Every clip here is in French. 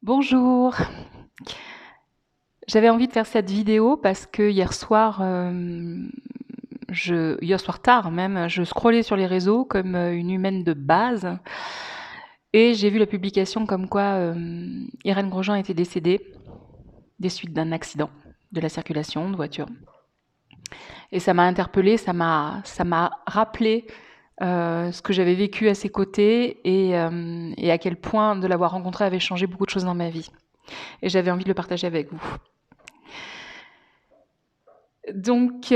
Bonjour. J'avais envie de faire cette vidéo parce que hier soir tard même, je scrollais sur les réseaux comme une humaine de base et j'ai vu la publication comme quoi Irène Grosjean était décédée des suites d'un accident de la circulation de voiture. Et ça m'a interpellée, ça m'a rappelé ce que j'avais vécu à ses côtés et à quel point de l'avoir rencontrée avait changé beaucoup de choses dans ma vie. Et j'avais envie de le partager avec vous. Donc,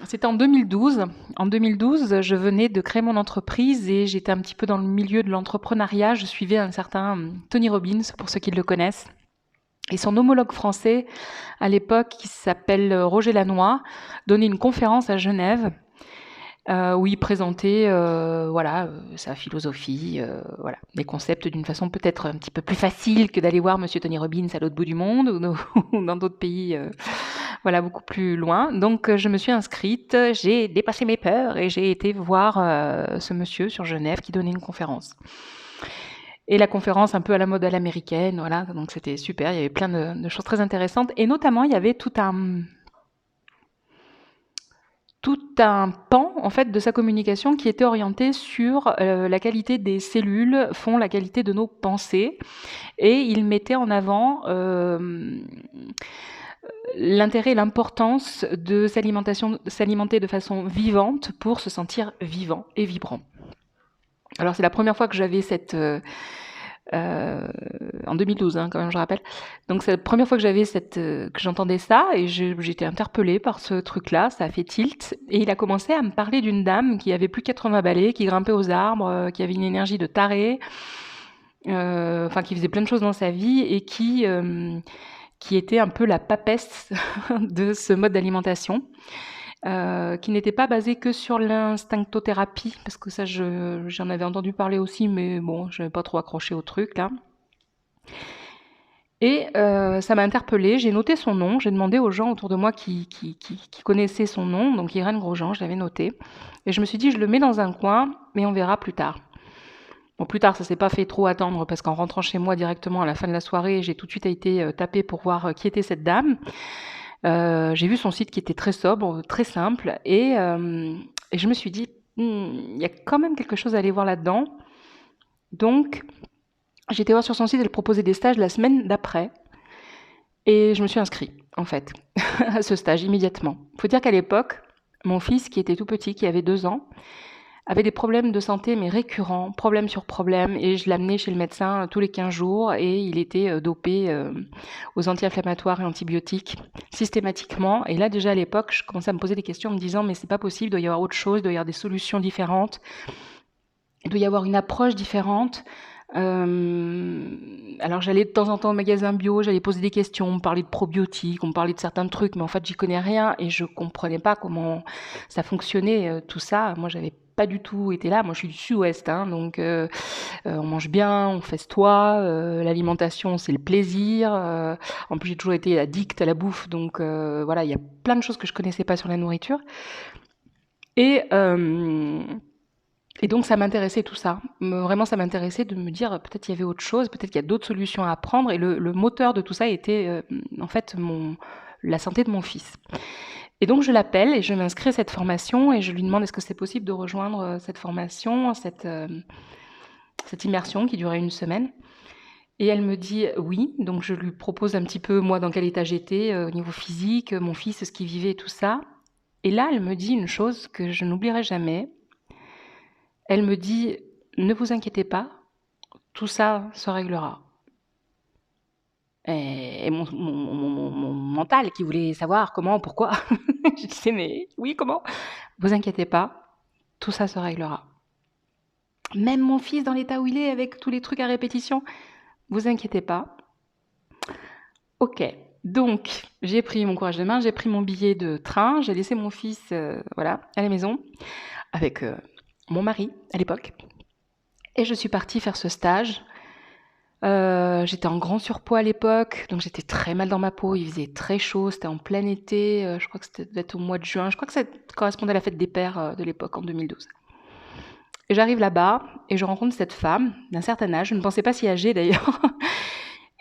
c'était en 2012. En 2012, je venais de créer mon entreprise et j'étais un petit peu dans le milieu de l'entrepreneuriat. Je suivais un certain Tony Robbins, pour ceux qui le connaissent. Et son homologue français, à l'époque, qui s'appelle Roger Lannoy, donnait une conférence à Genève où il présentait sa philosophie, les concepts d'une façon peut-être un petit peu plus facile que d'aller voir Monsieur Tony Robbins à l'autre bout du monde ou dans d'autres pays beaucoup plus loin. Donc je me suis inscrite, j'ai dépassé mes peurs et j'ai été voir ce monsieur sur Genève qui donnait une conférence. Et la conférence un peu à la mode à l'américaine, voilà, donc c'était super, il y avait plein de choses très intéressantes et notamment il y avait tout un pan en fait de sa communication qui était orienté sur la qualité des cellules font la qualité de nos pensées et il mettait en avant l'intérêt et l'importance de s'alimenter de façon vivante pour se sentir vivant et vibrant. Alors c'est la première fois que j'avais en 2012 quand même je rappelle. Donc c'est la première fois que que j'entendais ça et j'étais interpellée par ce truc-là, ça a fait tilt et il a commencé à me parler d'une dame qui avait plus de 80 balais, qui grimpait aux arbres, qui avait une énergie de taré, qui faisait plein de choses dans sa vie et qui était un peu la papesse de ce mode d'alimentation. Qui n'était pas basé que sur l'instinctothérapie, parce que ça, j'en avais entendu parler aussi, mais bon, je n'avais pas trop accroché au truc, là. Et ça m'a interpellée, j'ai noté son nom, j'ai demandé aux gens autour de moi qui connaissaient son nom, donc Irène Grosjean, je l'avais noté. Et je me suis dit, je le mets dans un coin, mais on verra plus tard. Bon, plus tard, ça s'est pas fait trop attendre, parce qu'en rentrant chez moi directement à la fin de la soirée, j'ai tout de suite été taper pour voir qui était cette dame. J'ai vu son site qui était très sobre, très simple, et je me suis dit, il y a quand même quelque chose à aller voir là-dedans. Donc, j'ai été voir sur son site, elle proposait des stages la semaine d'après, et je me suis inscrite, en fait, à ce stage immédiatement. Il faut dire qu'à l'époque, mon fils, qui était tout petit, qui avait 2 ans, avait des problèmes de santé, mais récurrents, problème sur problème, et je l'amenais chez le médecin tous les 15 jours, et il était dopé aux anti-inflammatoires et antibiotiques systématiquement. Et là, déjà à l'époque, je commençais à me poser des questions en me disant, mais c'est pas possible, il doit y avoir autre chose, il doit y avoir des solutions différentes, il doit y avoir une approche différente. Alors j'allais de temps en temps au magasin bio, j'allais poser des questions, on me parlait de probiotiques, on me parlait de certains trucs, mais en fait j'y connais rien et je comprenais pas comment ça fonctionnait tout ça. Moi j'avais pas du tout été là, moi je suis du sud-ouest, donc on mange bien, on festoie, l'alimentation c'est le plaisir. En plus j'ai toujours été addict à la bouffe, donc voilà, il y a plein de choses que je connaissais pas sur la nourriture. Et donc ça m'intéressait tout ça. Vraiment ça m'intéressait de me dire peut-être il y avait autre chose, peut-être qu'il y a d'autres solutions à apprendre. Et le moteur de tout ça était en fait la santé de mon fils. Et donc je l'appelle et je m'inscris à cette formation et je lui demande est-ce que c'est possible de rejoindre cette formation, cette immersion qui durait une semaine. Et elle me dit oui, donc je lui propose un petit peu moi dans quel état j'étais au niveau physique, mon fils, ce qu'il vivait et tout ça. Et là elle me dit une chose que je n'oublierai jamais. Elle me dit « Ne vous inquiétez pas, tout ça se réglera ». Et mon mental qui voulait savoir comment, pourquoi, je disais « Mais oui, comment ?»« Vous inquiétez pas, tout ça se réglera. » Même mon fils dans l'état où il est avec tous les trucs à répétition, vous inquiétez pas. Ok, donc j'ai pris mon courage de main, j'ai pris mon billet de train, j'ai laissé mon fils à la maison avec mon mari à l'époque. Et je suis partie faire ce stage. J'étais en grand surpoids à l'époque, donc j'étais très mal dans ma peau, il faisait très chaud, c'était en plein été, je crois que c'était peut-être au mois de juin, je crois que ça correspondait à la fête des pères de l'époque, en 2012. Et j'arrive là-bas, et je rencontre cette femme, d'un certain âge, je ne pensais pas si âgée d'ailleurs,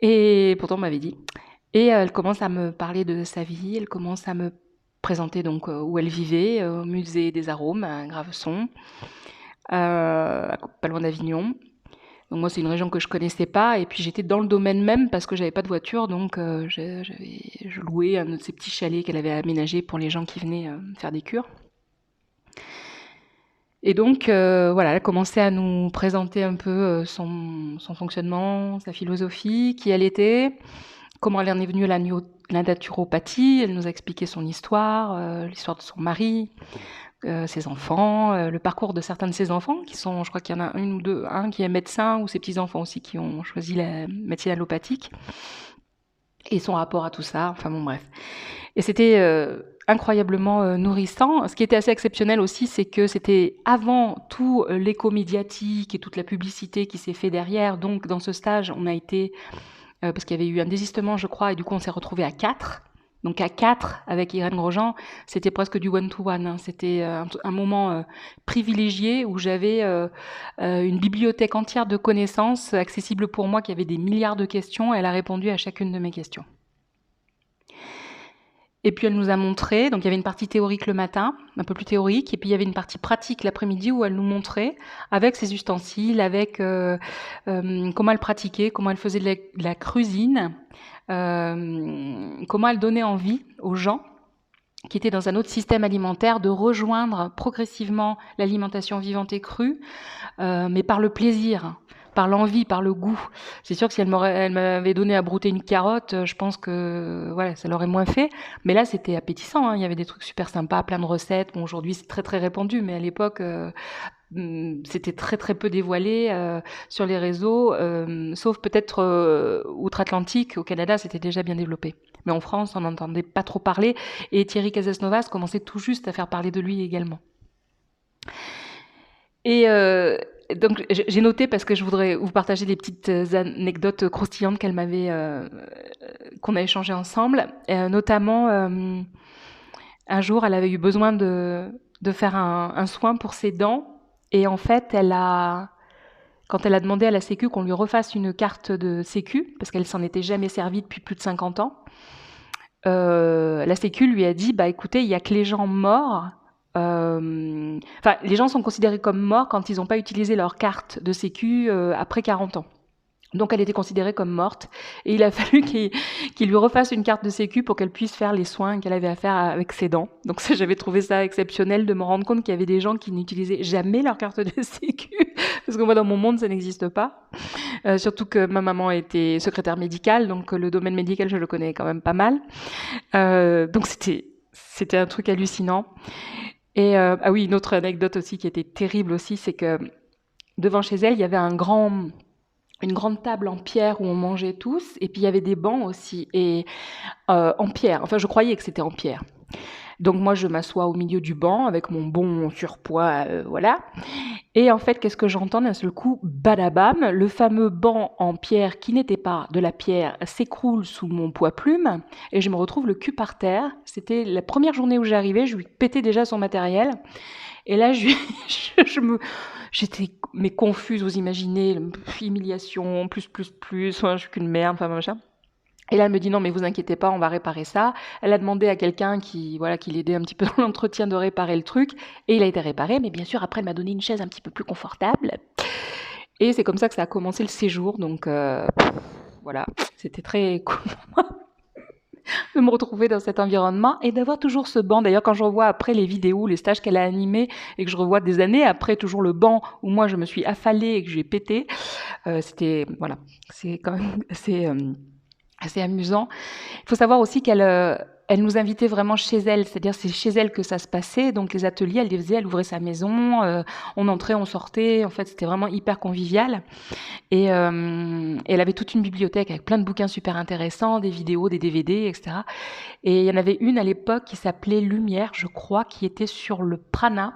Et pourtant, on m'avait dit. Et elle commence à me parler de sa vie, elle commence à me présenter donc où elle vivait, au musée des arômes à Graveson, pas loin d'Avignon. Donc moi, c'est une région que je connaissais pas, et puis j'étais dans le domaine même parce que j'avais pas de voiture, donc je louais un de ces petits chalets qu'elle avait aménagé pour les gens qui venaient faire des cures. Et donc, voilà, elle a commencé à nous présenter un peu son fonctionnement, sa philosophie, qui elle était, comment elle en est venue à la naturopathie. Elle nous a expliqué son histoire, l'histoire de son mari, ses enfants, le parcours de certains de ses enfants, qui sont, je crois qu'il y en a une ou deux, un qui est médecin, ou ses petits-enfants aussi qui ont choisi la médecine allopathique, et son rapport à tout ça, enfin bon bref. Et c'était incroyablement nourrissant. Ce qui était assez exceptionnel aussi, c'est que c'était avant tout l'écho médiatique et toute la publicité qui s'est fait derrière. Donc dans ce stage, on a été, parce qu'il y avait eu un désistement je crois, et du coup on s'est retrouvés à 4. Donc à 4 avec Irène Grosjean, c'était presque du one-to-one, hein. C'était un moment privilégié où j'avais une bibliothèque entière de connaissances accessibles pour moi, qui avait des milliards de questions. Elle a répondu à chacune de mes questions. Et puis elle nous a montré, donc il y avait une partie théorique le matin, un peu plus théorique, et puis il y avait une partie pratique l'après-midi où elle nous montrait avec ses ustensiles, avec comment elle pratiquait, comment elle faisait de la cuisine, comment elle donnait envie aux gens qui étaient dans un autre système alimentaire de rejoindre progressivement l'alimentation vivante et crue, mais par le plaisir, par l'envie, par le goût. C'est sûr que si elle m'avait donné à brouter une carotte, je pense que voilà, ça l'aurait moins fait. Mais là, c'était appétissant, hein. Il y avait des trucs super sympas, plein de recettes. Bon, aujourd'hui, c'est très très répandu, mais à l'époque, c'était très très peu dévoilé sur les réseaux, sauf peut-être outre-Atlantique. Au Canada, c'était déjà bien développé. Mais en France, on n'entendait pas trop parler. Et Thierry Casasnovas commençait tout juste à faire parler de lui également. Et donc j'ai noté, parce que je voudrais vous partager des petites anecdotes croustillantes qu'on a échangées ensemble. Notamment, un jour, elle avait eu besoin de faire un soin pour ses dents. Et en fait, quand elle a demandé à la Sécu qu'on lui refasse une carte de Sécu, parce qu'elle s'en était jamais servie depuis plus de 50 ans, la Sécu lui a dit, bah écoutez, il n'y a que les gens morts. Les gens sont considérés comme morts quand ils n'ont pas utilisé leur carte de Sécu après 40 ans. Donc elle était considérée comme morte, et il a fallu qu'il lui refasse une carte de Sécu pour qu'elle puisse faire les soins qu'elle avait à faire avec ses dents. Donc ça, j'avais trouvé ça exceptionnel de me rendre compte qu'il y avait des gens qui n'utilisaient jamais leur carte de Sécu, parce que moi, dans mon monde, ça n'existe pas. Surtout que ma maman était secrétaire médicale, donc le domaine médical, je le connais quand même pas mal. Donc c'était un truc hallucinant. Et ah oui, une autre anecdote aussi qui était terrible aussi, c'est que devant chez elle, il y avait une grande table en pierre où on mangeait tous, et puis il y avait des bancs aussi, et en pierre. Enfin, je croyais que c'était en pierre. Donc moi, je m'assois au milieu du banc avec mon bon surpoids, voilà. Et en fait, qu'est-ce que j'entends d'un seul coup? Badabam, le fameux banc en pierre qui n'était pas de la pierre s'écroule sous mon poids plume, et je me retrouve le cul par terre. C'était la première journée où j'arrivais, je lui pétais déjà son matériel. Et là, j'étais confuse, vous imaginez, humiliation, plus, je suis qu'une merde, enfin machin. Et là, elle me dit non, mais vous inquiétez pas, on va réparer ça. Elle a demandé à quelqu'un qui l'aidait un petit peu dans l'entretien de réparer le truc, et il a été réparé. Mais bien sûr, après, elle m'a donné une chaise un petit peu plus confortable. Et c'est comme ça que ça a commencé le séjour. Donc voilà, c'était très cool pour moi de me retrouver dans cet environnement et d'avoir toujours ce banc. D'ailleurs, quand je revois après les vidéos, les stages qu'elle a animés, et que je revois des années après toujours le banc où moi je me suis affalée et que j'ai pété, c'est quand même assez amusant. Il faut savoir aussi qu'elle nous invitait vraiment chez elle, c'est-à-dire c'est chez elle que ça se passait. Donc les ateliers, elle les faisait, elle ouvrait sa maison, on entrait, on sortait. En fait, c'était vraiment hyper convivial. Et elle avait toute une bibliothèque avec plein de bouquins super intéressants, des vidéos, des DVD, etc. Et il y en avait une à l'époque qui s'appelait Lumière, je crois, qui était sur le prana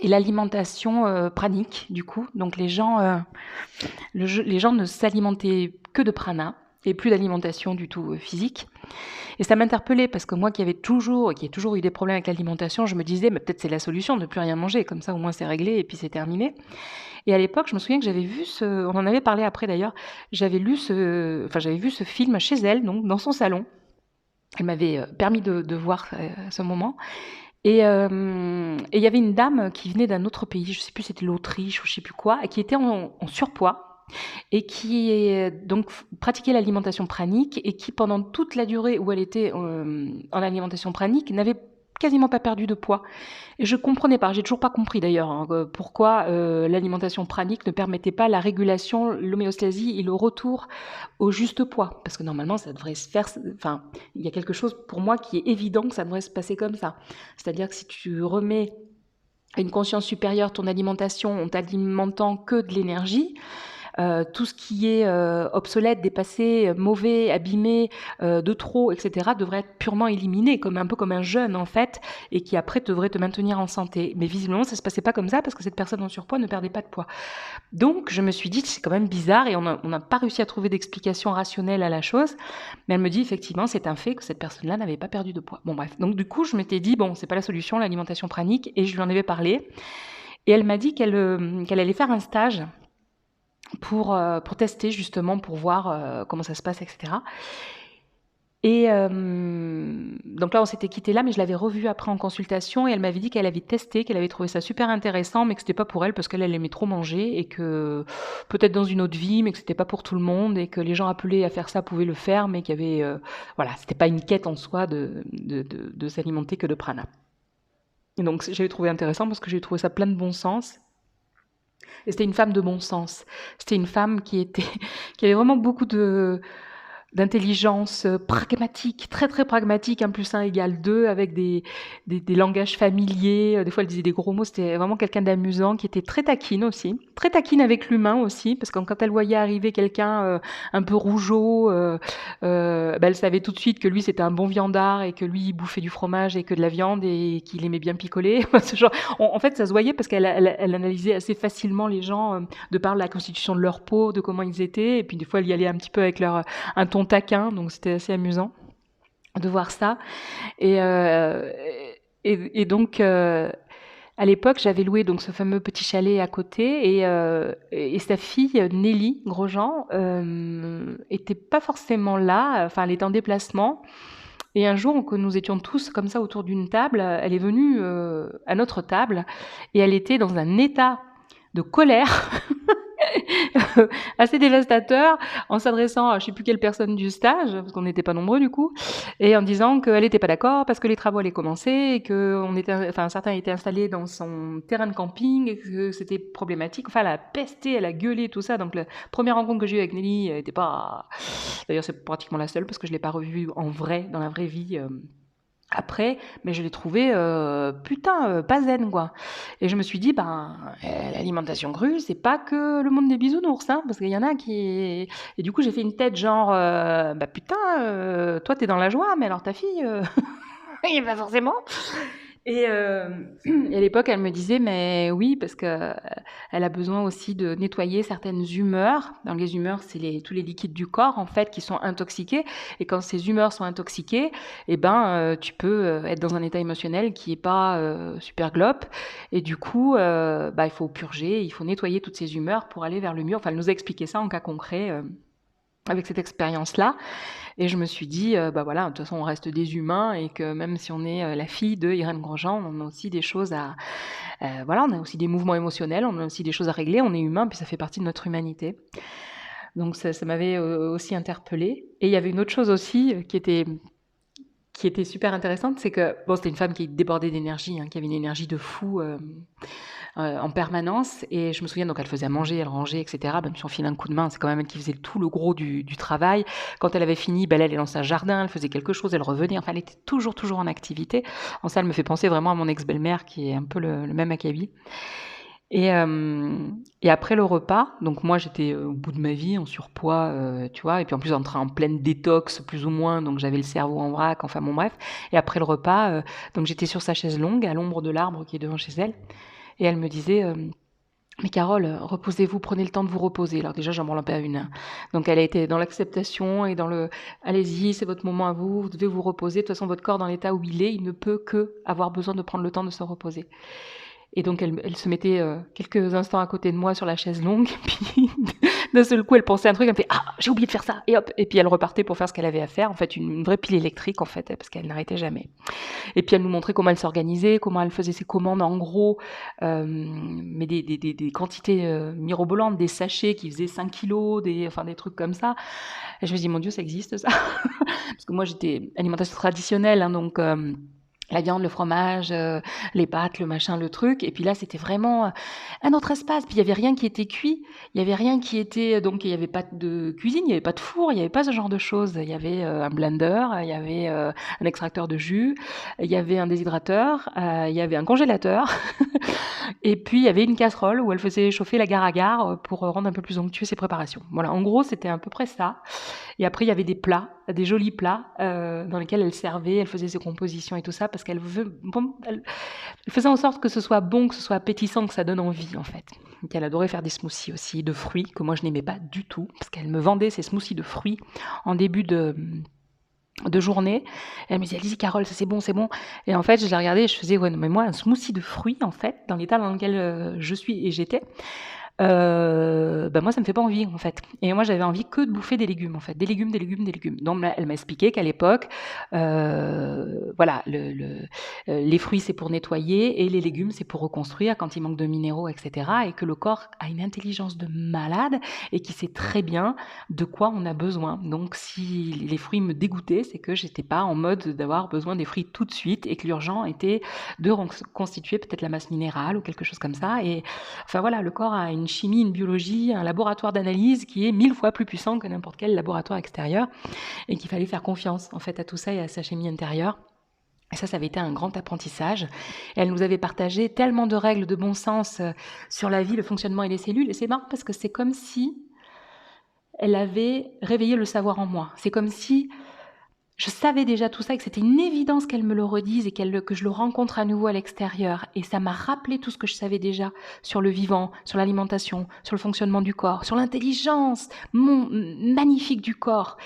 et l'alimentation pranique, du coup. Donc les gens ne s'alimentaient que de prana. et plus d'alimentation du tout physique. Et ça m'interpellait parce que moi qui ai toujours eu des problèmes avec l'alimentation, je me disais, mais peut-être c'est la solution de ne plus rien manger, comme ça au moins c'est réglé et puis c'est terminé. Et à l'époque, je me souviens que j'avais vu on en avait parlé après d'ailleurs, j'avais vu ce film chez elle, donc dans son salon. Elle m'avait permis de voir ce moment. Et il y avait une dame qui venait d'un autre pays, je ne sais plus, c'était l'Autriche ou je ne sais plus quoi, et qui était en surpoids et qui donc pratiquait l'alimentation pranique et qui, pendant toute la durée où elle était en alimentation pranique, n'avait quasiment pas perdu de poids. Et je comprenais pas, j'ai toujours pas compris d'ailleurs pourquoi l'alimentation pranique ne permettait pas la régulation, l'homéostasie et le retour au juste poids. Parce que normalement, ça devrait se faire. Enfin, il y a quelque chose pour moi qui est évident que ça devrait se passer comme ça. C'est-à-dire que si tu remets à une conscience supérieure ton alimentation en t'alimentant que de l'énergie, tout ce qui est obsolète, dépassé, mauvais, abîmé, de trop, etc., devrait être purement éliminé, un peu comme un jeûne en fait, et qui après devrait te maintenir en santé. Mais visiblement, ça se passait pas comme ça parce que cette personne en surpoids ne perdait pas de poids. Donc, je me suis dit, c'est quand même bizarre et on n'a pas réussi à trouver d'explication rationnelle à la chose. Mais elle me dit, effectivement, c'est un fait que cette personne-là n'avait pas perdu de poids. Bon, bref. Donc, du coup, je m'étais dit, bon, c'est pas la solution, l'alimentation pranique, et je lui en avais parlé. Et elle m'a dit qu'elle allait faire un stage pour tester justement, pour voir comment ça se passe, etc. Et donc là, on s'était quitté là, mais je l'avais revue après en consultation et elle m'avait dit qu'elle avait testé, qu'elle avait trouvé ça super intéressant, mais que c'était pas pour elle parce qu'elle aimait trop manger et que peut-être dans une autre vie, mais que c'était pas pour tout le monde et que les gens appelés à faire ça pouvaient le faire, mais qu'il y avait, voilà, c'était pas une quête en soi de s'alimenter que de prana. Et donc j'avais trouvé intéressant parce que j'ai trouvé ça plein de bon sens. Et c'était une femme de bon sens. C'était une femme qui avait vraiment beaucoup d'intelligence pragmatique, très très pragmatique, 1 + 1 = 2, avec des langages familiers, des fois elle disait des gros mots, c'était vraiment quelqu'un d'amusant, qui était très taquine aussi, très taquine avec l'humain aussi, parce que quand elle voyait arriver quelqu'un un peu rougeau, elle savait tout de suite que lui c'était un bon viandard et que lui il bouffait du fromage et que de la viande et qu'il aimait bien picoler. Ce genre, en fait ça se voyait parce qu'elle analysait assez facilement les gens de par la constitution de leur peau, de comment ils étaient, et puis des fois elle y allait un petit peu avec un ton taquin, donc c'était assez amusant de voir ça. Et donc, à l'époque, j'avais loué donc ce fameux petit chalet à côté, et sa fille Nelly Grosjean était pas forcément là. Enfin, elle était en déplacement. Et un jour, que nous étions tous comme ça autour d'une table, elle est venue à notre table et elle était dans un état de colère assez dévastateur, en s'adressant à je ne sais plus quelle personne du stage, parce qu'on n'était pas nombreux du coup, et en disant qu'elle n'était pas d'accord parce que les travaux allaient commencer et que certains étaient installés dans son terrain de camping et que c'était problématique. Enfin, elle a pesté, elle a gueulé, tout ça. Donc la première rencontre que j'ai eue avec Nelly n'était pas... D'ailleurs, c'est pratiquement la seule parce que je ne l'ai pas revue en vrai, dans la vraie vie. Après, mais je l'ai trouvé pas zen quoi. Et je me suis dit l'alimentation crue, c'est pas que le monde des bisounours, hein, parce qu'il y en a qui... Et du coup j'ai fait une tête genre toi t'es dans la joie, mais alors ta fille pas forcément. Et à l'époque, elle me disait, mais oui, parce que elle a besoin aussi de nettoyer certaines humeurs. Dans les humeurs, c'est tous les liquides du corps, en fait, qui sont intoxiqués. Et quand ces humeurs sont intoxiquées, tu peux être dans un état émotionnel qui n'est pas super glop. Et du coup, il faut purger, il faut nettoyer toutes ces humeurs pour aller vers le mieux. Enfin, elle nous a expliqué ça en cas concret avec cette expérience-là. Et je me suis dit, voilà, de toute façon, on reste des humains et que même si on est la fille de Irène Grosjean, on a aussi des choses on a aussi des mouvements émotionnels, on a aussi des choses à régler, on est humain, puis ça fait partie de notre humanité. Donc ça m'avait aussi interpellée. Et il y avait une autre chose aussi qui était super intéressante, c'est que, c'était une femme qui débordait d'énergie, qui avait une énergie de fou en permanence. Et je me souviens, donc elle faisait à manger, elle rangeait, etc. Même si on filait un coup de main, c'est quand même elle qui faisait tout le gros du travail. Quand elle avait fini, elle allait dans sa jardin, elle faisait quelque chose, elle revenait. Enfin, elle était toujours en activité. En ça, elle me fait penser vraiment à mon ex-belle-mère, qui est un peu le même acabit. Et après le repas, donc moi j'étais au bout de ma vie, en surpoids, tu vois, et puis en plus en pleine détox plus ou moins, donc j'avais le cerveau en vrac, enfin bon bref. Et après le repas, donc j'étais sur sa chaise longue, à l'ombre de l'arbre qui est devant chez elle, et elle me disait, Mais Carole, reposez-vous, prenez le temps de vous reposer. Alors déjà, j'en branle pas une. Hein. Donc elle a été dans l'acceptation et dans le allez-y, c'est votre moment à vous, vous devez vous reposer. De toute façon, votre corps dans l'état où il est, il ne peut que avoir besoin de prendre le temps de se reposer. Et donc elle se mettait quelques instants à côté de moi sur la chaise longue, et puis d'un seul coup elle pensait à un truc, elle me fait ah j'ai oublié de faire ça, et hop, et puis elle repartait pour faire ce qu'elle avait à faire, en fait une vraie pile électrique en fait, parce qu'elle n'arrêtait jamais. Et puis elle nous montrait comment elle s'organisait, comment elle faisait ses commandes en gros, mais des quantités mirobolantes, des sachets qui faisaient 5 kilos, des trucs comme ça. Et je me dis mon Dieu ça existe ça parce que moi j'étais alimentation traditionnelle, hein, donc la viande, le fromage, les pâtes, le machin, le truc. Et puis là, c'était vraiment un autre espace. Puis il y avait rien qui était cuit. Il y avait rien qui était... Donc il n'y avait pas de cuisine, il n'y avait pas de four, il n'y avait pas ce genre de choses. Il y avait un blender, il y avait un extracteur de jus, il y avait un déshydrateur, il y avait un congélateur. Et puis il y avait une casserole où elle faisait chauffer la gare pour rendre un peu plus onctueux ses préparations. Voilà, en gros, c'était à peu près ça. Et après, il y avait des plats, des jolis plats dans lesquels elle servait, elle faisait ses compositions et tout ça, parce qu'elle elle faisait en sorte que ce soit bon, que ce soit appétissant, que ça donne envie, en fait. Donc, elle adorait faire des smoothies aussi, de fruits, que moi je n'aimais pas du tout, parce qu'elle me vendait ses smoothies de fruits en début de journée. Et elle me disait, allez-y Carole, ça c'est bon, c'est bon. Et en fait, je la regardais et je faisais, ouais, non, mais moi, un smoothie de fruits, en fait, dans l'état dans lequel je suis et j'étais, moi ça me fait pas envie en fait. Et moi j'avais envie que de bouffer des légumes en fait, des légumes. Donc elle m'a expliqué qu'à l'époque, voilà, les fruits c'est pour nettoyer et les légumes c'est pour reconstruire quand il manque de minéraux, etc. Et que le corps a une intelligence de malade et qui sait très bien de quoi on a besoin. Donc si les fruits me dégoûtaient, c'est que j'étais pas en mode d'avoir besoin des fruits tout de suite et que l'urgent était de reconstituer peut-être la masse minérale ou quelque chose comme ça. Et enfin voilà, le corps a une chimie, une biologie, un laboratoire d'analyse qui est 1000 fois plus puissant que n'importe quel laboratoire extérieur et qu'il fallait faire confiance en fait à tout ça et à sa chimie intérieure. Et ça avait été un grand apprentissage. Et elle nous avait partagé tellement de règles de bon sens sur la vie, le fonctionnement et les cellules. Et c'est marrant parce que c'est comme si elle avait réveillé le savoir en moi. C'est comme si je savais déjà tout ça et que c'était une évidence qu'elle me le redise et que je le rencontre à nouveau à l'extérieur. Et ça m'a rappelé tout ce que je savais déjà sur le vivant, sur l'alimentation, sur le fonctionnement du corps, sur l'intelligence magnifique du corps,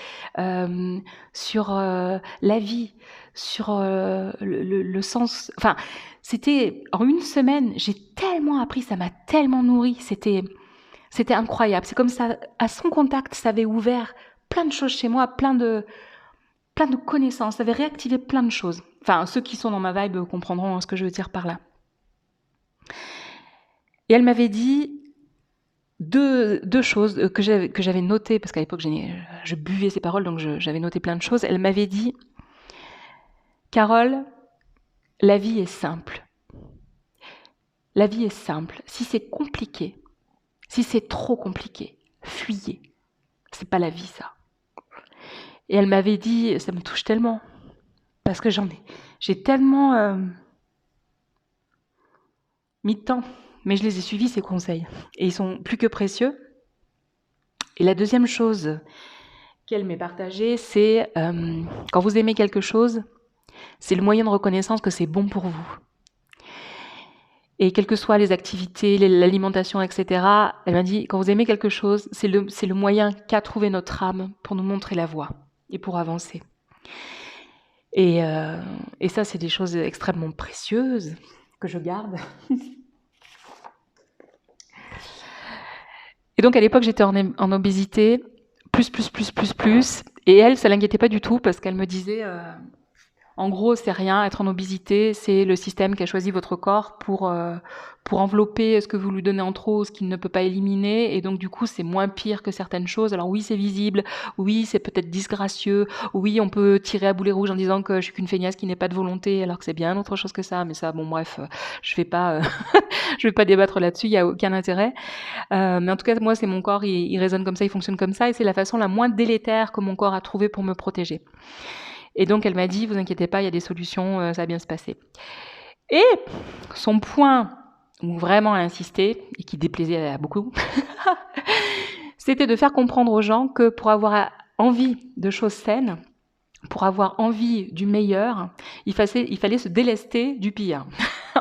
sur la vie, sur le sens... Enfin, c'était... En une semaine, j'ai tellement appris, ça m'a tellement nourri, c'était incroyable. C'est comme ça, à son contact, ça avait ouvert plein de choses chez moi, plein de connaissances, ça avait réactivé plein de choses. Enfin, ceux qui sont dans ma vibe comprendront ce que je veux dire par là. Et elle m'avait dit deux choses que j'avais notées, parce qu'à l'époque, je buvais ses paroles, donc j'avais noté plein de choses. Elle m'avait dit, Carole, la vie est simple. La vie est simple. Si c'est compliqué, si c'est trop compliqué, fuyez. C'est pas la vie, ça. Et elle m'avait dit, ça me touche tellement, parce que j'ai tellement mis de temps, mais je les ai suivis, ces conseils. Et ils sont plus que précieux. Et la deuxième chose qu'elle m'ait partagée, c'est quand vous aimez quelque chose, c'est le moyen de reconnaissance que c'est bon pour vous. Et quelles que soient les activités, l'alimentation, etc., elle m'a dit, quand vous aimez quelque chose, c'est le moyen qu'a trouvé notre âme pour nous montrer la voie et pour avancer. Et ça, c'est des choses extrêmement précieuses que je garde. Et donc, à l'époque, j'étais en obésité, plus. Et elle, ça l'inquiétait pas du tout parce qu'elle me disait... En gros, c'est rien, être en obésité, c'est le système qui a choisi votre corps pour envelopper ce que vous lui donnez en trop, ce qu'il ne peut pas éliminer, et donc du coup, c'est moins pire que certaines choses. Alors oui, c'est visible, oui, c'est peut-être disgracieux, oui, on peut tirer à boulet rouge en disant que je suis qu'une feignasse qui n'est pas de volonté, alors que c'est bien autre chose que ça, mais ça, bon, bref, je vais pas débattre là-dessus, il y a aucun intérêt. Mais en tout cas, moi, c'est mon corps, il résonne comme ça, il fonctionne comme ça, et c'est la façon la moins délétère que mon corps a trouvé pour me protéger. Et donc, elle m'a dit, vous inquiétez pas, il y a des solutions, ça va bien se passer. Et son point où vraiment elle a insisté, et qui déplaisait à beaucoup, c'était de faire comprendre aux gens que pour avoir envie de choses saines, pour avoir envie du meilleur, il fallait se délester du pire.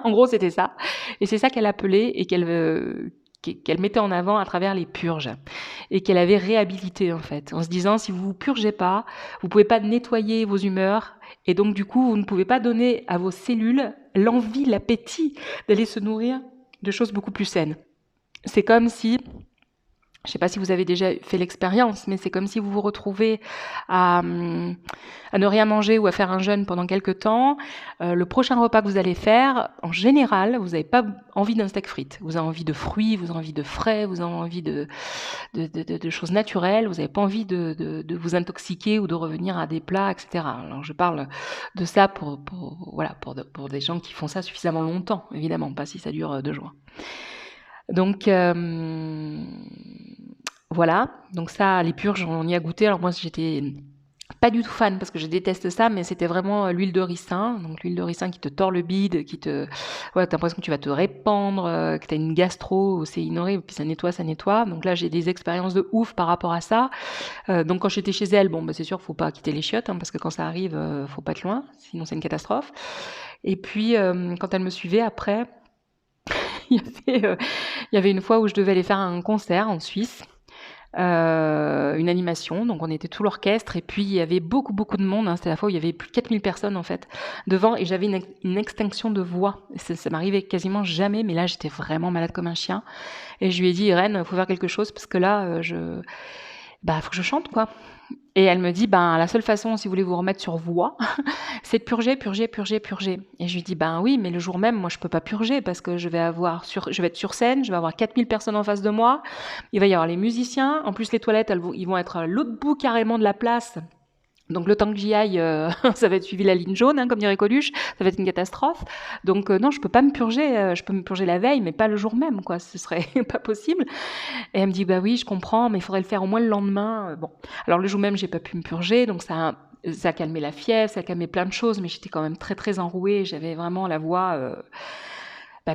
En gros, c'était ça. Et c'est ça qu'elle appelait et qu'elle qu'elle mettait en avant à travers les purges et qu'elle avait réhabilité en fait, en se disant si vous vous purgez pas, vous pouvez pas nettoyer vos humeurs et donc du coup vous ne pouvez pas donner à vos cellules l'envie, l'appétit d'aller se nourrir de choses beaucoup plus saines. C'est comme si, je ne sais pas si vous avez déjà fait l'expérience, mais c'est comme si vous vous retrouvez à ne rien manger ou à faire un jeûne pendant quelques temps. Le prochain repas que vous allez faire, en général, vous n'avez pas envie d'un steak frites. Vous avez envie de fruits, vous avez envie de frais, vous avez envie de choses naturelles. Vous n'avez pas envie de vous intoxiquer ou de revenir à des plats, etc. Alors je parle de ça pour des gens qui font ça suffisamment longtemps, évidemment, pas si ça dure 2 jours. Donc voilà, donc ça, les purges, on y a goûté. Alors moi, j'étais pas du tout fan parce que je déteste ça, mais c'était vraiment l'huile de ricin. Donc l'huile de ricin qui te tord le bide, t'as l'impression que tu vas te répandre, que t'as une gastro, c'est ignoré, puis ça nettoie. Donc là, j'ai des expériences de ouf par rapport à ça. Donc quand j'étais chez elle, c'est sûr, faut pas quitter les chiottes, parce que quand ça arrive, faut pas être loin, sinon c'est une catastrophe. Et puis quand elle me suivait après, il y avait une fois où je devais aller faire un concert en Suisse, une animation, donc on était tout l'orchestre, et puis il y avait beaucoup de monde, c'était la fois où il y avait plus de 4000 personnes en fait devant, et j'avais une extinction de voix, ça m'arrivait quasiment jamais, mais là j'étais vraiment malade comme un chien, et je lui ai dit, Irène, faut faire quelque chose, parce que là, faut que je chante, quoi. Et elle me dit, la seule façon, si vous voulez vous remettre sur voie, c'est de purger. Et je lui dis, oui, mais le jour même, moi, je peux pas purger parce que je vais être sur scène, je vais avoir 4000 personnes en face de moi, il va y avoir les musiciens, en plus les toilettes, ils vont être à l'autre bout carrément de la place. Donc le temps que j'y aille, ça va être suivi la ligne jaune, comme dirait Coluche, ça va être une catastrophe. Donc non, je peux pas me purger, je peux me purger la veille, mais pas le jour même, quoi, ce serait pas possible. Et elle me dit, oui, je comprends, mais il faudrait le faire au moins le lendemain. Bon, alors le jour même, j'ai pas pu me purger, donc ça a calmé la fièvre, ça a calmé plein de choses, mais j'étais quand même très très enrouée, j'avais vraiment la voix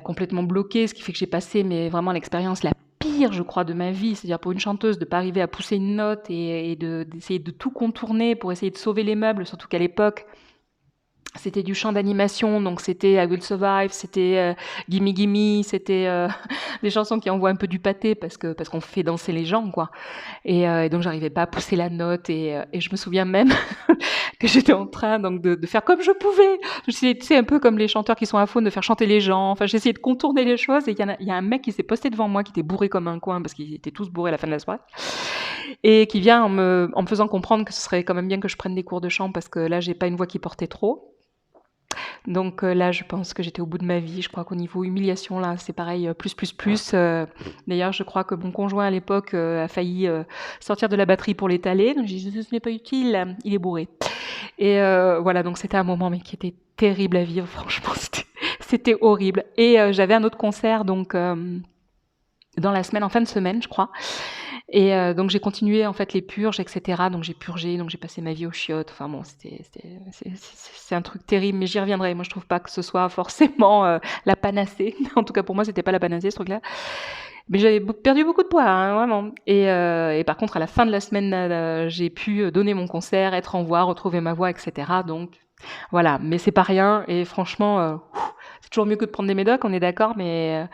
complètement bloquée, ce qui fait que j'ai passé vraiment l'expérience la pire, je crois, de ma vie, c'est-à-dire pour une chanteuse de pas arriver à pousser une note et d'essayer de tout contourner pour essayer de sauver les meubles, surtout qu'à l'époque, c'était du chant d'animation, donc c'était I Will Survive, c'était Gimme Gimme, c'était des chansons qui envoient un peu du pâté parce qu'on fait danser les gens, quoi. Et donc j'arrivais pas à pousser la note et je me souviens même que j'étais en train donc de faire comme je pouvais. J'essayais, un peu comme les chanteurs qui sont à faune, de faire chanter les gens. Enfin, j'essayais de contourner les choses et il y a un mec qui s'est posté devant moi qui était bourré comme un coin parce qu'ils étaient tous bourrés à la fin de la soirée et qui vient en me faisant comprendre que ce serait quand même bien que je prenne des cours de chant parce que là j'ai pas une voix qui portait trop. Donc là, je pense que j'étais au bout de ma vie. Je crois qu'au niveau humiliation, là, c'est pareil, plus. D'ailleurs, je crois que mon conjoint à l'époque a failli sortir de la batterie pour l'étaler. Donc j'ai dit, ce n'est pas utile, il est bourré. Et voilà, donc c'était un moment mais qui était terrible à vivre. Franchement, c'était horrible. Et j'avais un autre concert, donc dans la semaine, en fin de semaine, je crois. Et donc j'ai continué en fait les purges, etc. Donc j'ai purgé, donc j'ai passé ma vie aux chiottes. Enfin bon, c'est un truc terrible, mais j'y reviendrai. Moi, je trouve pas que ce soit forcément la panacée. En tout cas, pour moi, c'était pas la panacée ce truc-là. Mais j'avais perdu beaucoup de poids, vraiment. Et par contre, à la fin de la semaine, j'ai pu donner mon concert, être en voix, retrouver ma voix, etc. Donc voilà, mais c'est pas rien. Et franchement, c'est toujours mieux que de prendre des médocs, on est d'accord, mais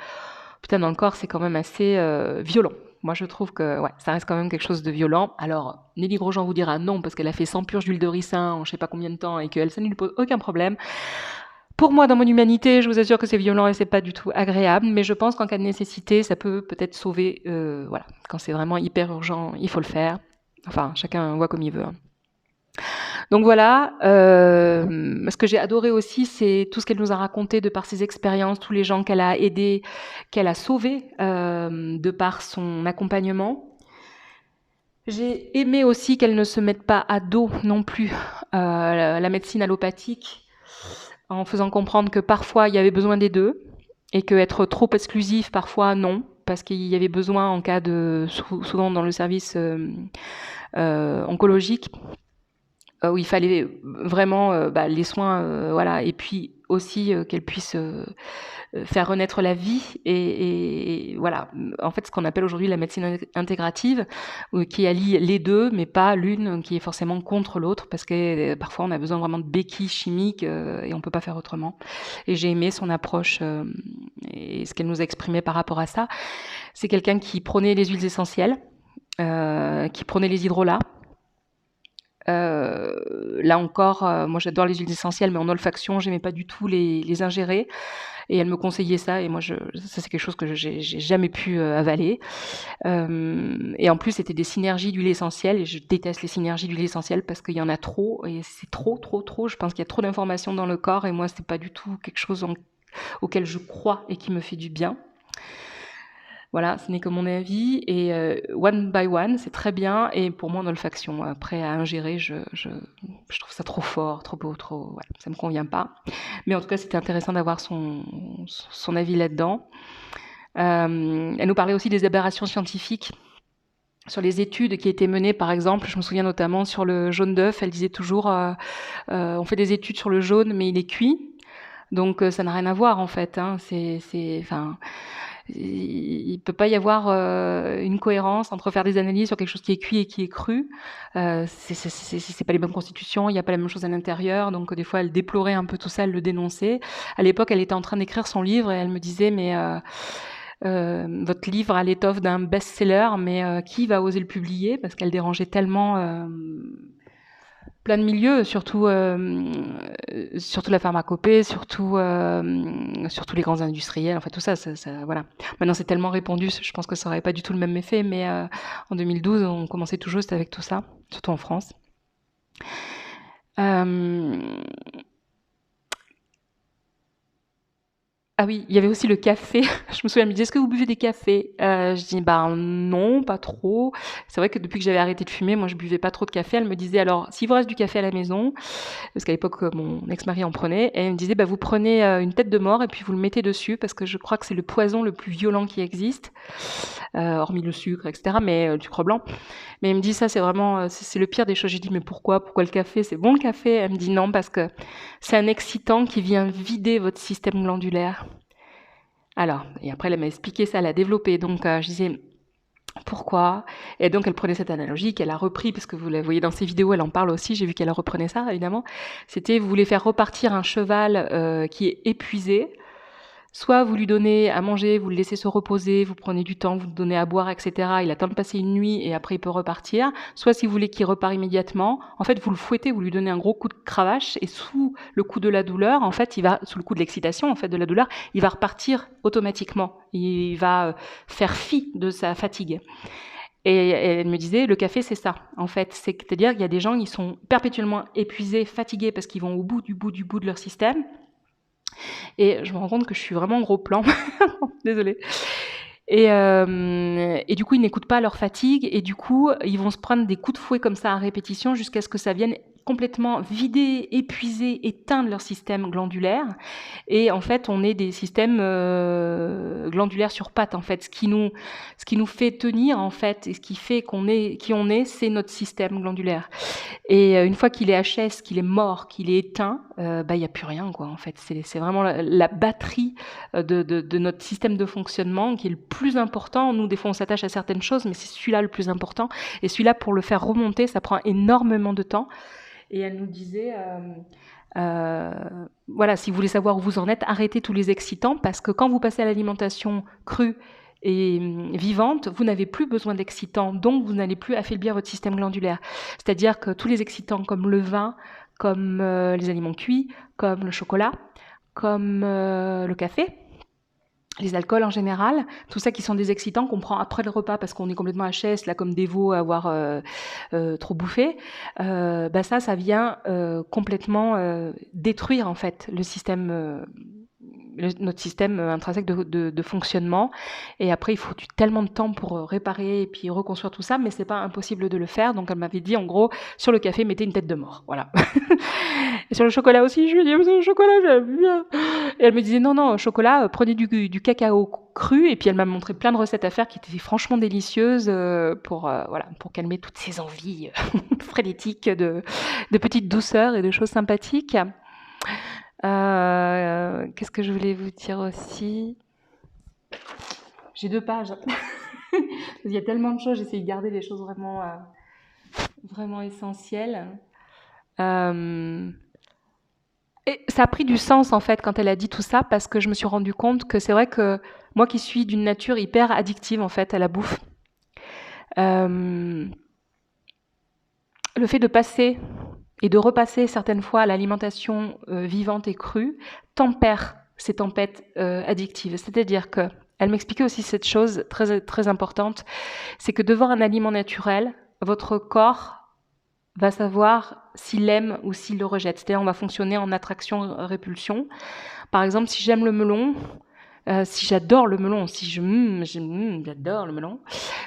putain, dans le corps, c'est quand même assez violent. Moi, je trouve que ça reste quand même quelque chose de violent. Alors, Nelly Grosjean vous dira non, parce qu'elle a fait 100 purges d'huile de ricin en je sais pas combien de temps et qu'elle, ça ne lui pose aucun problème. Pour moi, dans mon humanité, je vous assure que c'est violent et c'est pas du tout agréable, mais je pense qu'en cas de nécessité, ça peut peut-être sauver. Voilà, quand c'est vraiment hyper urgent, il faut le faire. Enfin, chacun voit comme il veut. Donc voilà, ce que j'ai adoré aussi, c'est tout ce qu'elle nous a raconté de par ses expériences, tous les gens qu'elle a aidés, qu'elle a sauvés de par son accompagnement. J'ai aimé aussi qu'elle ne se mette pas à dos non plus la médecine allopathique, en faisant comprendre que parfois il y avait besoin des deux, et qu'être trop exclusif, parfois non, parce qu'il y avait besoin en cas de, souvent dans le service oncologique, où il fallait vraiment les soins, voilà, et puis aussi qu'elle puisse faire renaître la vie et voilà, en fait, ce qu'on appelle aujourd'hui la médecine intégrative, qui allie les deux, mais pas l'une qui est forcément contre l'autre, parce que parfois on a besoin vraiment de béquilles chimiques et on peut pas faire autrement. Et j'ai aimé son approche et ce qu'elle nous a exprimé par rapport à ça. C'est quelqu'un qui prônait les huiles essentielles, qui prônait les hydrolats. Là encore, moi j'adore les huiles essentielles, mais en olfaction, j'aimais pas du tout les ingérer. Et elle me conseillait ça, et moi, ça c'est quelque chose que j'ai jamais pu avaler. Et en plus, c'était des synergies d'huile essentielle, et je déteste les synergies d'huile essentielle parce qu'il y en a trop, et c'est trop. Je pense qu'il y a trop d'informations dans le corps, et moi, c'est pas du tout quelque chose auquel je crois et qui me fait du bien. Voilà, ce n'est que mon avis, et one by one, c'est très bien, et pour moi en olfaction, après à ingérer, je trouve ça trop fort, trop beau, voilà, ça me convient pas. Mais en tout cas, c'était intéressant d'avoir son avis là-dedans. Elle nous parlait aussi des aberrations scientifiques sur les études qui étaient menées, par exemple, je me souviens notamment sur le jaune d'œuf, elle disait toujours on fait des études sur le jaune, mais il est cuit, donc ça n'a rien à voir en fait, hein. Il peut pas y avoir une cohérence entre faire des analyses sur quelque chose qui est cuit et qui est cru. C'est pas les mêmes constitutions, il n'y a pas la même chose à l'intérieur, donc des fois elle déplorait un peu tout ça, elle le dénonçait. À l'époque, elle était en train d'écrire son livre et elle me disait mais votre livre a l'étoffe d'un best-seller, mais qui va oser le publier, parce qu'elle dérangeait tellement plein de milieux, surtout la pharmacopée, surtout les grands industriels, enfin tout ça, voilà. Maintenant c'est tellement répandu, je pense que ça n'aurait pas du tout le même effet, mais en 2012 on commençait tout juste avec tout ça, surtout en France. Ah oui, il y avait aussi le café. Je me souviens, elle me disait, est-ce que vous buvez des cafés? Je dis, non, pas trop. C'est vrai que depuis que j'avais arrêté de fumer, moi je buvais pas trop de café. Elle me disait, alors, s'il vous reste du café à la maison, parce qu'à l'époque mon ex-mari en prenait, et elle me disait, vous prenez une tête de mort et puis vous le mettez dessus, parce que je crois que c'est le poison le plus violent qui existe, hormis le sucre, etc., mais du sucre blanc. Mais elle me dit, ça c'est vraiment, c'est le pire des choses. J'ai dit, mais pourquoi le café? C'est bon le café? Elle me dit, non, parce que c'est un excitant qui vient vider votre système glandulaire. Alors, et après elle m'a expliqué ça, elle a développé, donc je disais, pourquoi? Et donc elle prenait cette analogie qu'elle a repris, parce que vous la voyez dans ses vidéos, elle en parle aussi, j'ai vu qu'elle reprenait ça, évidemment. C'était, vous voulez faire repartir un cheval qui est épuisé, soit vous lui donnez à manger, vous le laissez se reposer, vous prenez du temps, vous le donnez à boire, etc. Il attend de passer une nuit et après il peut repartir. Soit si vous voulez qu'il repart immédiatement, en fait vous le fouettez, vous lui donnez un gros coup de cravache, et sous le coup de la douleur, en fait sous le coup de l'excitation, en fait de la douleur, il va repartir automatiquement. Il va faire fi de sa fatigue. Et elle me disait, le café, c'est ça, en fait. C'est-à-dire qu'il y a des gens qui sont perpétuellement épuisés, fatigués, parce qu'ils vont au bout de leur système. Et je me rends compte que je suis vraiment gros plan. Désolée. Et du coup, ils n'écoutent pas leur fatigue, et du coup, ils vont se prendre des coups de fouet comme ça à répétition jusqu'à ce que ça vienne complètement vider, épuiser, éteindre leur système glandulaire. Et en fait, on est des systèmes glandulaires sur pattes. En fait, ce qui nous fait tenir, en fait, et ce qui fait qui on est, c'est notre système glandulaire. Et une fois qu'il est HS, qu'il est mort, qu'il est éteint, il n'y a plus rien, quoi. En fait, c'est vraiment la batterie de notre système de fonctionnement qui est le plus important. Nous, des fois, on s'attache à certaines choses, mais c'est celui-là le plus important. Et celui-là, pour le faire remonter, ça prend énormément de temps. Et elle nous disait, voilà, si vous voulez savoir où vous en êtes, arrêtez tous les excitants, parce que quand vous passez à l'alimentation crue et vivante, vous n'avez plus besoin d'excitants, donc vous n'allez plus affaiblir votre système glandulaire. C'est-à-dire que tous les excitants comme le vin, comme les aliments cuits, comme le chocolat, comme le café, les alcools en général, tout ça qui sont des excitants qu'on prend après le repas parce qu'on est complètement HS, là, comme des veaux à avoir trop bouffé, ça vient complètement détruire, en fait, le système, notre système intrinsèque de fonctionnement. Et après, il faut tellement de temps pour réparer et puis reconstruire tout ça, mais c'est pas impossible de le faire. Donc elle m'avait dit, en gros, sur le café, mettez une tête de mort. Voilà. Et sur le chocolat aussi, je lui ai dit, le chocolat, j'aime bien. Et elle me disait, non, chocolat, prenez du cacao crus, et puis elle m'a montré plein de recettes à faire qui étaient franchement délicieuses pour calmer toutes ces envies frénétiques de petites douceurs et de choses sympathiques. Qu'est-ce que je voulais vous dire aussi? J'ai 2 pages. Il y a tellement de choses, j'essaie de garder les choses vraiment essentielles. Et ça a pris du sens en fait quand elle a dit tout ça, parce que je me suis rendu compte que c'est vrai que moi qui suis d'une nature hyper addictive en fait à la bouffe, le fait de passer et de repasser certaines fois à l'alimentation vivante et crue tempère ces tempêtes addictives. C'est-à-dire que elle m'expliquait aussi cette chose très, très importante, c'est que devant un aliment naturel, votre corps va savoir s'il aime ou s'il le rejette. C'est-à-dire on va fonctionner en attraction-répulsion. Par exemple, si j'aime le melon, si j'adore le melon, si j'adore le melon,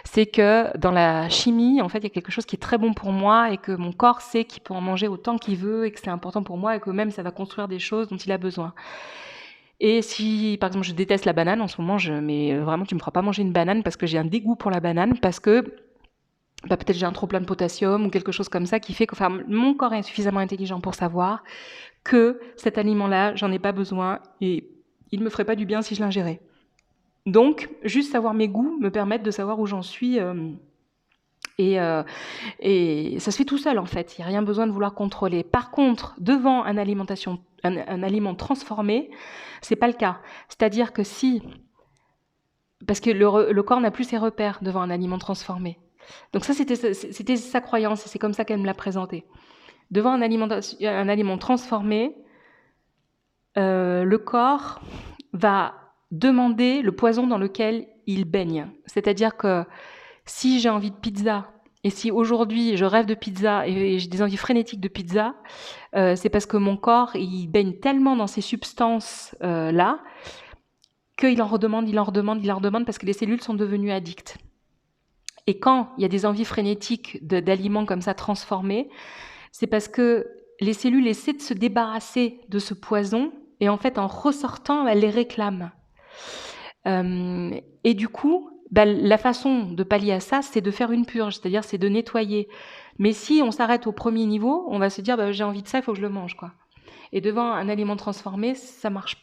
c'est que dans la chimie, en fait, il y a quelque chose qui est très bon pour moi et que mon corps sait qu'il peut en manger autant qu'il veut et que c'est important pour moi et que même ça va construire des choses dont il a besoin. Et si, par exemple, je déteste la banane en ce moment, mais vraiment, tu me feras pas manger une banane parce que j'ai un dégoût pour la banane, parce que peut-être j'ai un trop plein de potassium ou quelque chose comme ça qui fait que mon corps est suffisamment intelligent pour savoir que cet aliment-là, j'en ai pas besoin et il me ferait pas du bien si je l'ingérais. Donc, juste savoir mes goûts me permettent de savoir où j'en suis et ça se fait tout seul en fait. Il n'y a rien besoin de vouloir contrôler. Par contre, devant un aliment transformé, c'est pas le cas. C'est-à-dire que parce que le corps n'a plus ses repères devant un aliment transformé. Donc ça, c'était sa croyance, et c'est comme ça qu'elle me l'a présenté. Devant un aliment transformé, le corps va demander le poison dans lequel il baigne. C'est-à-dire que si j'ai envie de pizza, et si aujourd'hui je rêve de pizza et j'ai des envies frénétiques de pizza, c'est parce que mon corps, il baigne tellement dans ces substances-là qu'il en redemande, parce que les cellules sont devenues addictes. Et quand il y a des envies frénétiques d'aliments comme ça transformés, c'est parce que les cellules essaient de se débarrasser de ce poison et en fait, en ressortant, elles les réclament. Et du coup, la façon de pallier à ça, c'est de faire une purge, c'est-à-dire c'est de nettoyer. Mais si on s'arrête au premier niveau, on va se dire j'ai envie de ça, il faut que je le mange, quoi. Et devant un aliment transformé, ça marche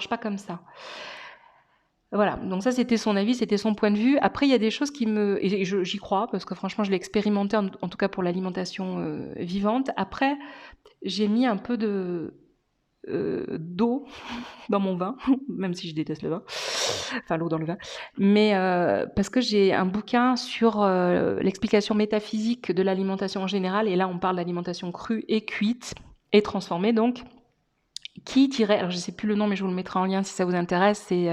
pas comme ça. Voilà, donc ça c'était son avis, c'était son point de vue. Après il y a des choses et j'y crois parce que franchement je l'ai expérimenté en tout cas pour l'alimentation vivante. Après j'ai mis un peu d'eau dans mon vin, même si je déteste le vin, enfin l'eau dans le vin, mais parce que j'ai un bouquin sur l'explication métaphysique de l'alimentation en général, et là on parle d'alimentation crue et cuite et transformée, donc alors je sais plus le nom mais je vous le mettrai en lien si ça vous intéresse, c'est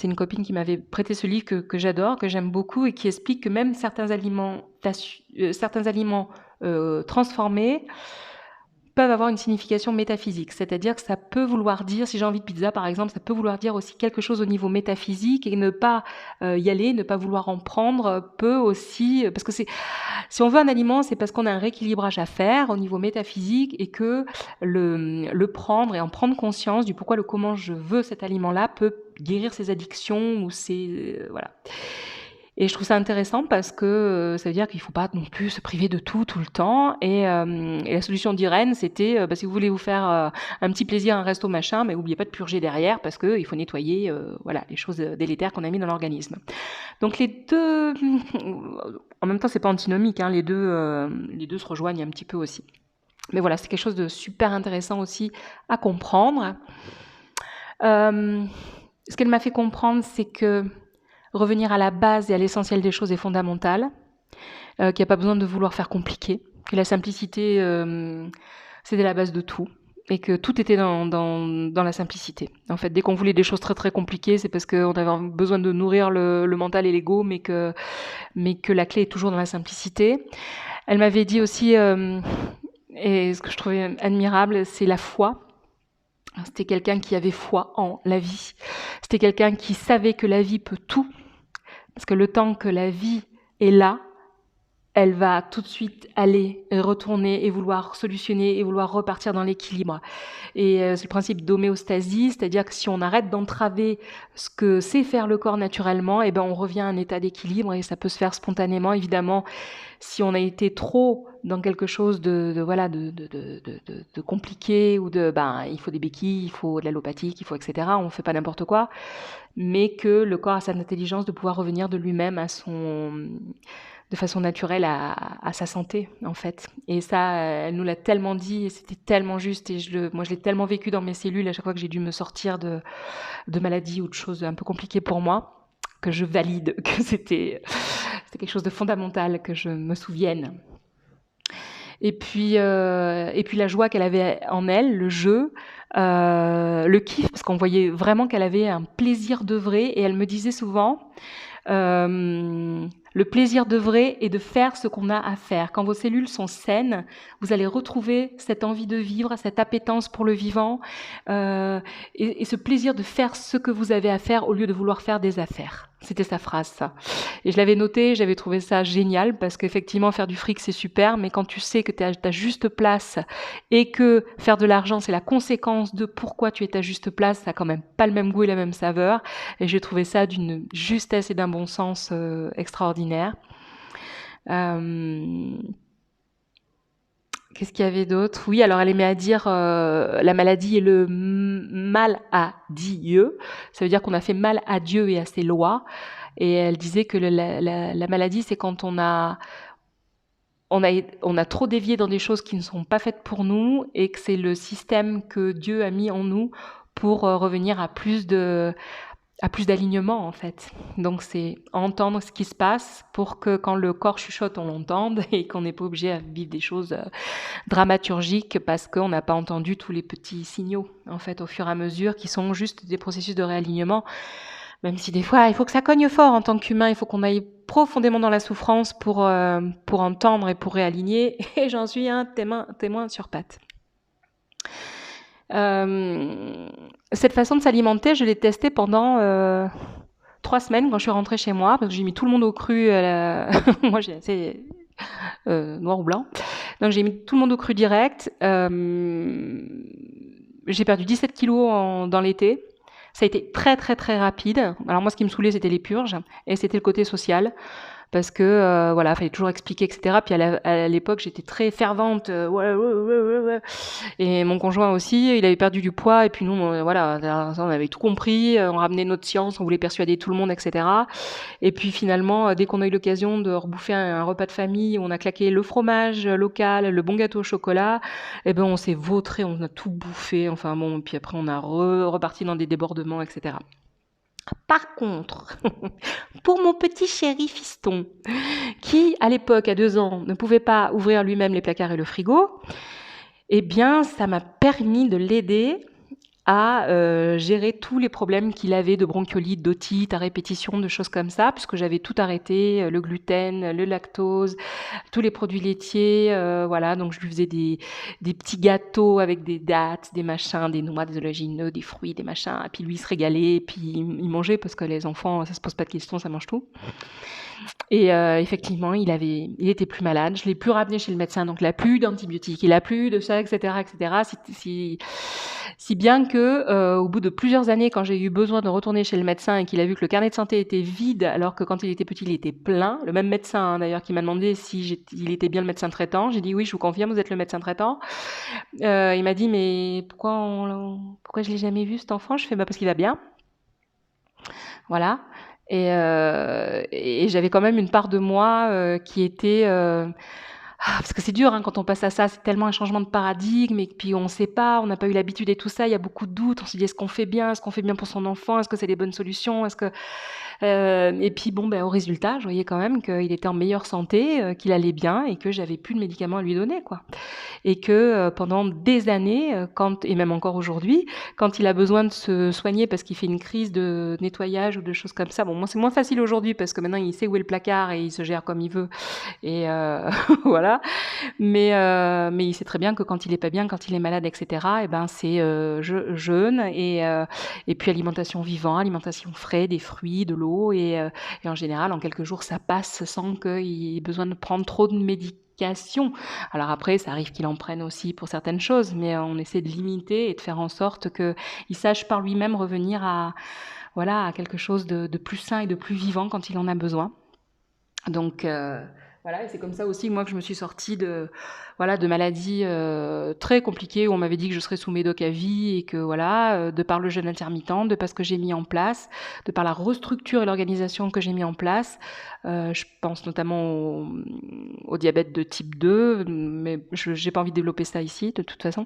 une copine qui m'avait prêté ce livre que j'adore, que j'aime beaucoup, et qui explique que même certains aliments transformés peuvent avoir une signification métaphysique. C'est-à-dire que ça peut vouloir dire, si j'ai envie de pizza par exemple, ça peut vouloir dire aussi quelque chose au niveau métaphysique, et ne pas y aller, ne pas vouloir en prendre, peut aussi... Parce que si on veut un aliment, c'est parce qu'on a un rééquilibrage à faire au niveau métaphysique, et que le prendre et en prendre conscience du pourquoi, le comment je veux cet aliment-là peut guérir ses addictions ou voilà. Et je trouve ça intéressant parce que ça veut dire qu'il ne faut pas non plus se priver de tout le temps. Et la solution d'Irène, c'était si vous voulez vous faire un petit plaisir, un resto machin, mais n'oubliez pas de purger derrière, parce qu'il faut nettoyer les choses délétères qu'on a mis dans l'organisme. Donc les deux, en même temps c'est pas antinomique, hein, les deux se rejoignent un petit peu aussi. Mais voilà, c'est quelque chose de super intéressant aussi à comprendre. Ce qu'elle m'a fait comprendre, c'est que revenir à la base et à l'essentiel des choses est fondamental, qu'il n'y a pas besoin de vouloir faire compliqué, que la simplicité, c'était la base de tout, et que tout était dans la simplicité. En fait, dès qu'on voulait des choses très très compliquées, c'est parce qu'on avait besoin de nourrir le mental et l'ego, mais que la clé est toujours dans la simplicité. Elle m'avait dit aussi, et ce que je trouvais admirable, c'est la foi. C'était quelqu'un qui avait foi en la vie. C'était quelqu'un qui savait que la vie peut tout. Parce que le temps que la vie est là, elle va tout de suite aller et retourner et vouloir solutionner et vouloir repartir dans l'équilibre. Et c'est le principe d'homéostasie, c'est-à-dire que si on arrête d'entraver ce que sait faire le corps naturellement, et ben on revient à un état d'équilibre et ça peut se faire spontanément. Évidemment, si on a été trop dans quelque chose de compliqué ou il faut des béquilles, il faut de l'allopathique, il faut etc. On ne fait pas n'importe quoi, mais que le corps a cette intelligence de pouvoir revenir de lui-même de façon naturelle à sa santé, en fait. Et ça, elle nous l'a tellement dit, et c'était tellement juste, et moi je l'ai tellement vécu dans mes cellules à chaque fois que j'ai dû me sortir de maladies ou de choses un peu compliquées pour moi, que je valide que c'était quelque chose de fondamental, que je me souvienne. Et puis la joie qu'elle avait en elle, le jeu, le kiff, parce qu'on voyait vraiment qu'elle avait un plaisir d'œuvrer, et elle me disait souvent... le plaisir d'œuvrer et de faire ce qu'on a à faire. Quand vos cellules sont saines, vous allez retrouver cette envie de vivre, cette appétence pour le vivant, et ce plaisir de faire ce que vous avez à faire au lieu de vouloir faire des affaires. C'était sa phrase, ça. Et je l'avais noté, j'avais trouvé ça génial, parce qu'effectivement, faire du fric, c'est super, mais quand tu sais que tu es à ta juste place et que faire de l'argent, c'est la conséquence de pourquoi tu es à ta juste place, ça n'a quand même pas le même goût et la même saveur. Et j'ai trouvé ça d'une justesse et d'un bon sens extraordinaire. Qu'est-ce qu'il y avait d'autre? Oui, alors elle aimait à dire la maladie est le mal à Dieu. Ça veut dire qu'on a fait mal à Dieu et à ses lois. Et elle disait que la maladie, c'est quand on a trop dévié dans des choses qui ne sont pas faites pour nous, et que c'est le système que Dieu a mis en nous pour revenir à plus d'alignement, en fait. Donc c'est entendre ce qui se passe pour que quand le corps chuchote, on l'entende, et qu'on n'est pas obligé à vivre des choses dramaturgiques parce qu'on n'a pas entendu tous les petits signaux, en fait, au fur et à mesure, qui sont juste des processus de réalignement. Même si des fois, il faut que ça cogne fort en tant qu'humain, il faut qu'on aille profondément dans la souffrance pour entendre et pour réaligner. Et j'en suis un témoin sur pattes. Cette façon de s'alimenter, je l'ai testée pendant 3 semaines quand je suis rentrée chez moi, parce que j'ai mis tout le monde au cru. Moi, j'ai assez noir ou blanc. Donc, j'ai mis tout le monde au cru direct. J'ai perdu 17 kilos dans l'été. Ça a été très, très, très rapide. Alors moi, ce qui me saoulait, c'était les purges, et c'était le côté social. Parce que, voilà, fallait toujours expliquer, etc. Puis à l'époque, j'étais très fervente. Ouais. Et mon conjoint aussi, il avait perdu du poids. Et puis nous, voilà, on avait tout compris. On ramenait notre science, on voulait persuader tout le monde, etc. Et puis finalement, dès qu'on a eu l'occasion de rebouffer un repas de famille, on a claqué le fromage local, le bon gâteau au chocolat, et ben on s'est vautré, on a tout bouffé. Enfin bon, puis après on a reparti dans des débordements, etc. Par contre, pour mon petit chéri fiston, qui à l'époque, à 2 ans, ne pouvait pas ouvrir lui-même les placards et le frigo, eh bien, ça m'a permis de l'aider à gérer tous les problèmes qu'il avait de bronchiolite, d'otite, à répétition, de choses comme ça, puisque j'avais tout arrêté, le gluten, le lactose, tous les produits laitiers, voilà, donc je lui faisais des petits gâteaux avec des dattes, des machins, des noix, des oléagineux, des fruits, des machins, et puis lui il se régalait, et puis il mangeait, parce que les enfants, ça se pose pas de questions, ça mange tout. Et effectivement, il était plus malade. Je l'ai plus ramené chez le médecin, donc il n'a plus d'antibiotiques, il n'a plus de ça, etc., etc. Si bien que, au bout de plusieurs années, quand j'ai eu besoin de retourner chez le médecin et qu'il a vu que le carnet de santé était vide, alors que quand il était petit, il était plein. Le même médecin, d'ailleurs, qui m'a demandé si il était bien le médecin traitant. J'ai dit oui, je vous confirme, vous êtes le médecin traitant. Il m'a dit mais pourquoi je l'ai jamais vu cet enfant? Je fais parce qu'il va bien. Voilà. Et j'avais quand même une part de moi qui était... parce que c'est dur quand on passe à ça, c'est tellement un changement de paradigme, et puis on ne sait pas, on n'a pas eu l'habitude et tout ça, il y a beaucoup de doutes, on se dit est-ce qu'on fait bien pour son enfant, est-ce que c'est les bonnes solutions, et puis au résultat, je voyais quand même qu'il était en meilleure santé, qu'il allait bien, et que j'avais plus de médicaments à lui donner, quoi. Et que pendant des années, et même encore aujourd'hui, quand il a besoin de se soigner parce qu'il fait une crise de nettoyage ou de choses comme ça, moi c'est moins facile aujourd'hui parce que maintenant il sait où est le placard et il se gère comme il veut, et voilà. Mais il sait très bien que quand il est pas bien, quand il est malade, et cetera, et ben, c'est, jeûne et puis alimentation vivant, alimentation frais, des fruits, de l'eau et en général, en quelques jours, ça passe sans qu'il ait besoin de prendre trop de médication. Alors après, ça arrive qu'il en prenne aussi pour certaines choses, mais on essaie de limiter et de faire en sorte qu'il sache par lui-même revenir à, voilà, à quelque chose de plus sain et de plus vivant quand il en a besoin. Donc voilà, et c'est comme ça aussi moi que je me suis sortie de, voilà, de maladies très compliquées où on m'avait dit que je serais sous médoc à vie et que voilà, de par le jeûne intermittent, de par ce que j'ai mis en place, de par la restructure et l'organisation que j'ai mis en place. Je pense notamment au diabète de type 2, mais je n'ai pas envie de développer ça ici de toute façon.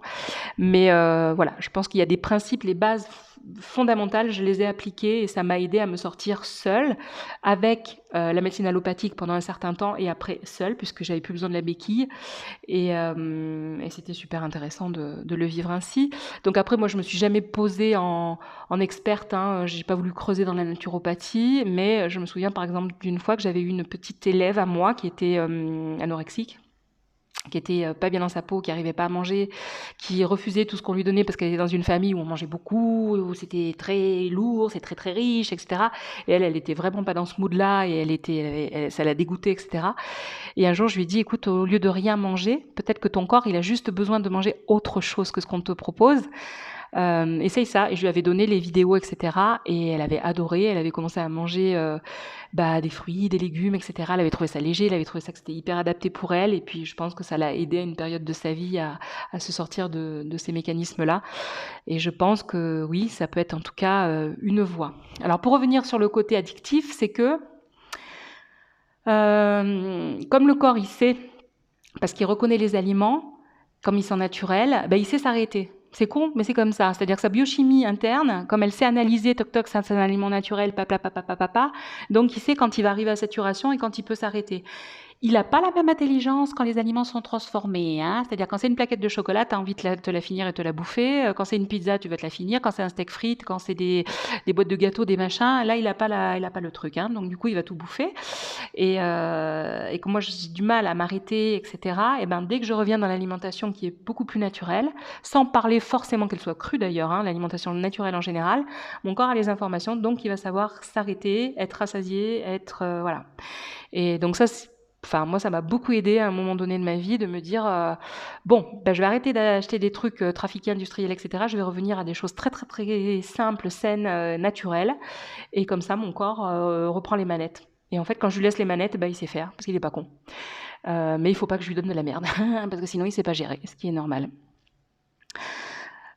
Mais voilà, je pense qu'il y a des principes, les bases fondamentales, je les ai appliquées et ça m'a aidé à me sortir seule avec la médecine allopathique pendant un certain temps et après seule puisque j'avais plus besoin de la béquille et c'était super intéressant de le vivre ainsi. Donc après moi je me suis jamais posée en experte, hein, j'ai pas voulu creuser dans la naturopathie, mais je me souviens par exemple d'une fois que j'avais eu une petite élève à moi qui était anorexique, qui était pas bien dans sa peau, qui arrivait pas à manger, qui refusait tout ce qu'on lui donnait parce qu'elle était dans une famille où on mangeait beaucoup, où c'était très lourd, c'est très très riche, etc. Et elle était vraiment pas dans ce mood-là et ça la dégoûtait, etc. Et un jour, je lui ai dit, écoute, au lieu de rien manger, peut-être que ton corps, il a juste besoin de manger autre chose que ce qu'on te propose. Essaye ça. Et je lui avais donné les vidéos, etc. Et elle avait adoré. Elle avait commencé à manger des fruits, des légumes, etc. Elle avait trouvé ça léger. Elle avait trouvé ça que c'était hyper adapté pour elle. Et puis, je pense que ça l'a aidé à une période de sa vie à se sortir de ces mécanismes-là. Et je pense que oui, ça peut être en tout cas une voie. Alors, pour revenir sur le côté addictif, c'est que comme le corps, il sait, parce qu'il reconnaît les aliments, comme ils sont naturels, il sait s'arrêter. C'est con, mais c'est comme ça. C'est-à-dire que sa biochimie interne, comme elle sait analyser, toc toc, c'est un aliment naturel, papa, donc il sait quand il va arriver à saturation et quand il peut s'arrêter. Il n'a pas la même intelligence quand les aliments sont transformés. Hein. C'est-à-dire quand c'est une plaquette de chocolat, tu as envie de te la finir et te la bouffer. Quand c'est une pizza, tu vas te la finir. Quand c'est un steak frites, quand c'est des boîtes de gâteaux, des machins, là, il n'a pas le truc. Hein. Donc du coup, il va tout bouffer. Et comme moi, j'ai du mal à m'arrêter, etc., et ben, dès que je reviens dans l'alimentation qui est beaucoup plus naturelle, sans parler forcément qu'elle soit crue d'ailleurs, hein, l'alimentation naturelle en général, mon corps a les informations, donc il va savoir s'arrêter, être rassasié, être... voilà. Et donc ça, moi, ça m'a beaucoup aidé à un moment donné de ma vie de me dire je vais arrêter d'acheter des trucs trafiqués, industriels, etc. Je vais revenir à des choses très, très, très simples, saines, naturelles. Et comme ça, mon corps reprend les manettes. Et en fait, quand je lui laisse les manettes, il sait faire, parce qu'il n'est pas con. Mais il ne faut pas que je lui donne de la merde, parce que sinon, il ne sait pas gérer, ce qui est normal.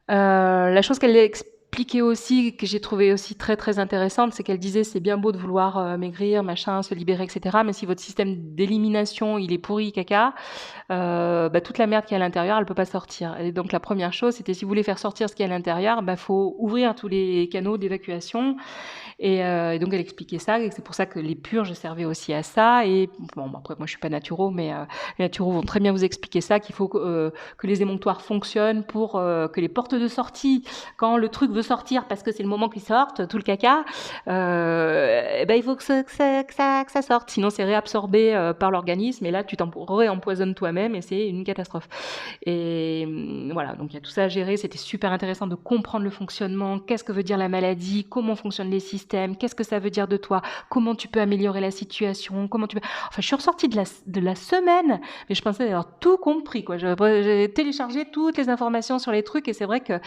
La chose qu'elle expliquait aussi, que j'ai trouvé aussi très très intéressante, c'est qu'elle disait c'est bien beau de vouloir maigrir, machin, se libérer, etc. Mais si votre système d'élimination il est pourri, caca, toute la merde qui est à l'intérieur, elle peut pas sortir. Et donc la première chose, c'était si vous voulez faire sortir ce qui est à l'intérieur, faut ouvrir tous les canaux d'évacuation. Et donc elle expliquait ça, et c'est pour ça que les purges servaient aussi à ça. Et bon, après moi je suis pas naturo, mais les naturaux vont très bien vous expliquer ça, qu'il faut que les émonctoires fonctionnent pour que les portes de sortie, quand le truc veut sortir parce que c'est le moment qu'il sorte, tout le caca, il faut que ça sorte, sinon c'est réabsorbé par l'organisme et là tu t'en réempoisonnes toi-même et c'est une catastrophe. Et voilà, donc il y a tout ça à gérer, c'était super intéressant de comprendre le fonctionnement, qu'est-ce que veut dire la maladie, comment fonctionnent les systèmes, qu'est-ce que ça veut dire de toi, comment tu peux améliorer la situation, je suis ressortie de la semaine, mais je pensais avoir tout compris, quoi. J'ai téléchargé toutes les informations sur les trucs et c'est vrai que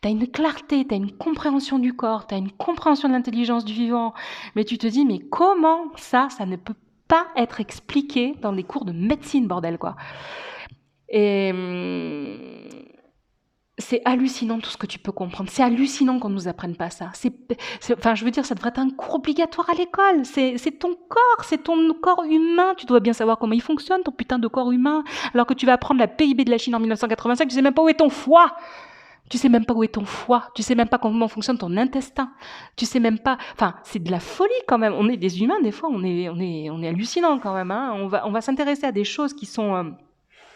tu as une clarté, tu as une compréhension du corps, tu as une compréhension de l'intelligence du vivant, mais tu te dis, mais comment ça ne peut pas être expliqué dans des cours de médecine, bordel, quoi. Et c'est hallucinant tout ce que tu peux comprendre. C'est hallucinant qu'on ne nous apprenne pas ça. Je veux dire, ça devrait être un cours obligatoire à l'école. C'est ton corps, c'est ton corps humain. Tu dois bien savoir comment il fonctionne, ton putain de corps humain. Alors que tu vas apprendre la PIB de la Chine en 1985, tu sais même pas où est ton foie. Tu sais même pas où est ton foie. Tu sais même pas comment fonctionne ton intestin. Tu sais même pas... c'est de la folie quand même. On est des humains, des fois, on est hallucinants quand même. Hein. On va s'intéresser à des choses qui sont...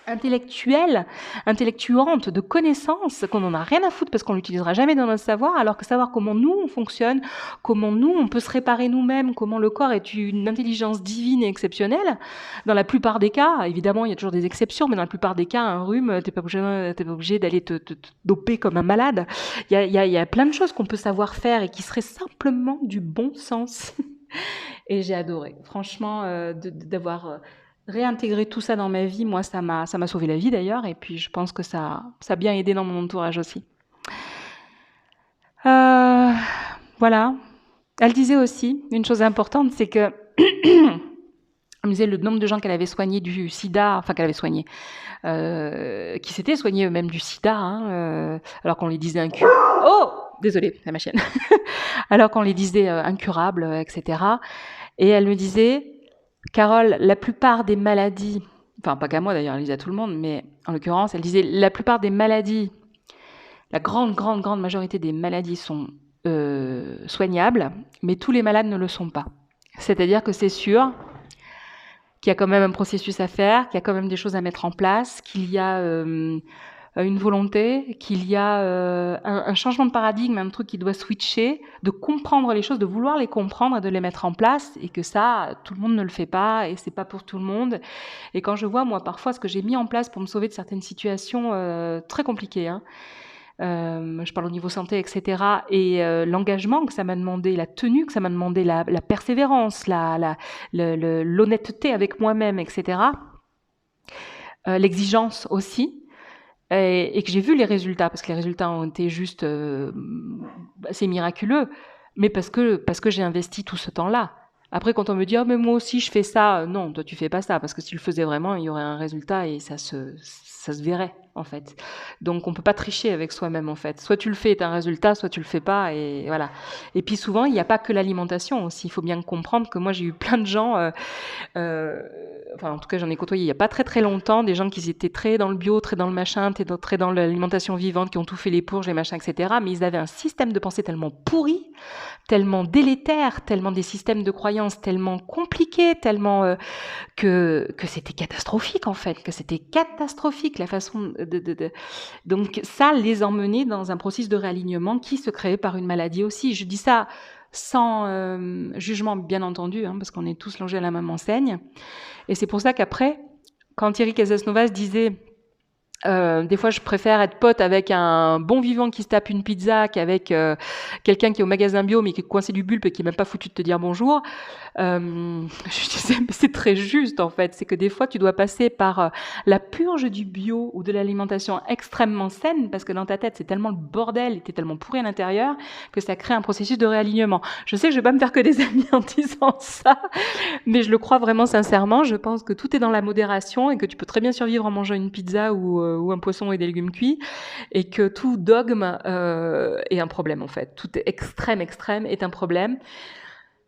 intellectuante, de connaissances, qu'on n'en a rien à foutre parce qu'on l'utilisera jamais dans notre savoir, alors que savoir comment nous on fonctionne, comment nous on peut se réparer nous-mêmes, comment le corps est une intelligence divine et exceptionnelle, dans la plupart des cas, évidemment il y a toujours des exceptions, mais dans la plupart des cas, un rhume, t'es pas obligé d'aller te doper comme un malade. Il y a plein de choses qu'on peut savoir faire et qui seraient simplement du bon sens. Et j'ai adoré, franchement, d'avoir réintégrer tout ça dans ma vie, moi, ça m'a sauvé la vie d'ailleurs, et puis je pense que ça a bien aidé dans mon entourage aussi. Voilà. Elle disait aussi une chose importante, c'est que elle me disait le nombre de gens qu'elle avait soignés du sida, enfin qu'elle avait soignés, qui s'étaient soignés eux-mêmes du sida, alors qu'on les disait incurables. Oh, désolée, c'est ma chienne. Alors qu'on les disait incurables, etc. Et elle me disait, Carole, la plupart des maladies, enfin pas qu'à moi d'ailleurs, elle disait à tout le monde, mais en l'occurrence, elle disait la plupart des maladies, la grande majorité des maladies sont soignables, mais tous les malades ne le sont pas. C'est-à-dire que c'est sûr qu'il y a quand même un processus à faire, qu'il y a quand même des choses à mettre en place, qu'il y a une volonté, qu'il y a un changement de paradigme, un truc qui doit switcher, de comprendre les choses, de vouloir les comprendre et de les mettre en place, et que ça, tout le monde ne le fait pas, et c'est pas pour tout le monde. Et quand je vois, moi, parfois, ce que j'ai mis en place pour me sauver de certaines situations très compliquées, je parle au niveau santé, etc., et l'engagement que ça m'a demandé, la tenue que ça m'a demandé, la persévérance, l'honnêteté avec moi-même, etc., l'exigence aussi, et que j'ai vu les résultats, parce que les résultats ont été juste assez miraculeux, mais parce que j'ai investi tout ce temps-là. Après, quand on me dit « Oh, mais moi aussi, je fais ça », non, toi, tu fais pas ça, parce que si tu le faisais vraiment, il y aurait un résultat et ça se verrait, en fait. Donc, on peut pas tricher avec soi-même, en fait. Soit tu le fais et t'as un résultat, soit tu le fais pas, et voilà. Et puis, souvent, il n'y a pas que l'alimentation aussi. Il faut bien comprendre que moi, j'ai eu plein de gens... enfin, en tout cas, j'en ai côtoyé il n'y a pas très très longtemps, des gens qui étaient très dans le bio, très dans le machin, très dans l'alimentation vivante, qui ont tout fait les purges, les machins, etc. Mais ils avaient un système de pensée tellement pourri, tellement délétère, tellement des systèmes de croyances tellement compliqués, tellement que c'était catastrophique en fait, que c'était catastrophique la façon de... Donc ça les emmenait dans un processus de réalignement qui se créait par une maladie aussi. Je dis ça sans jugement bien entendu, parce qu'on est tous logés à la même enseigne. Et c'est pour ça qu'après, quand Thierry Casasnovas disait des fois je préfère être pote avec un bon vivant qui se tape une pizza qu'avec quelqu'un qui est au magasin bio mais qui est coincé du bulbe et qui n'est même pas foutu de te dire bonjour, je disais mais c'est très juste en fait, c'est que des fois tu dois passer par la purge du bio ou de l'alimentation extrêmement saine, parce que dans ta tête c'est tellement le bordel et t'es tellement pourri à l'intérieur que ça crée un processus de réalignement. Je sais que je vais pas me faire que des amis en disant ça, mais je le crois vraiment sincèrement. Je pense que tout est dans la modération et que tu peux très bien survivre en mangeant une pizza ou un poisson et des légumes cuits, et que tout dogme est un problème en fait. Tout extrême est un problème.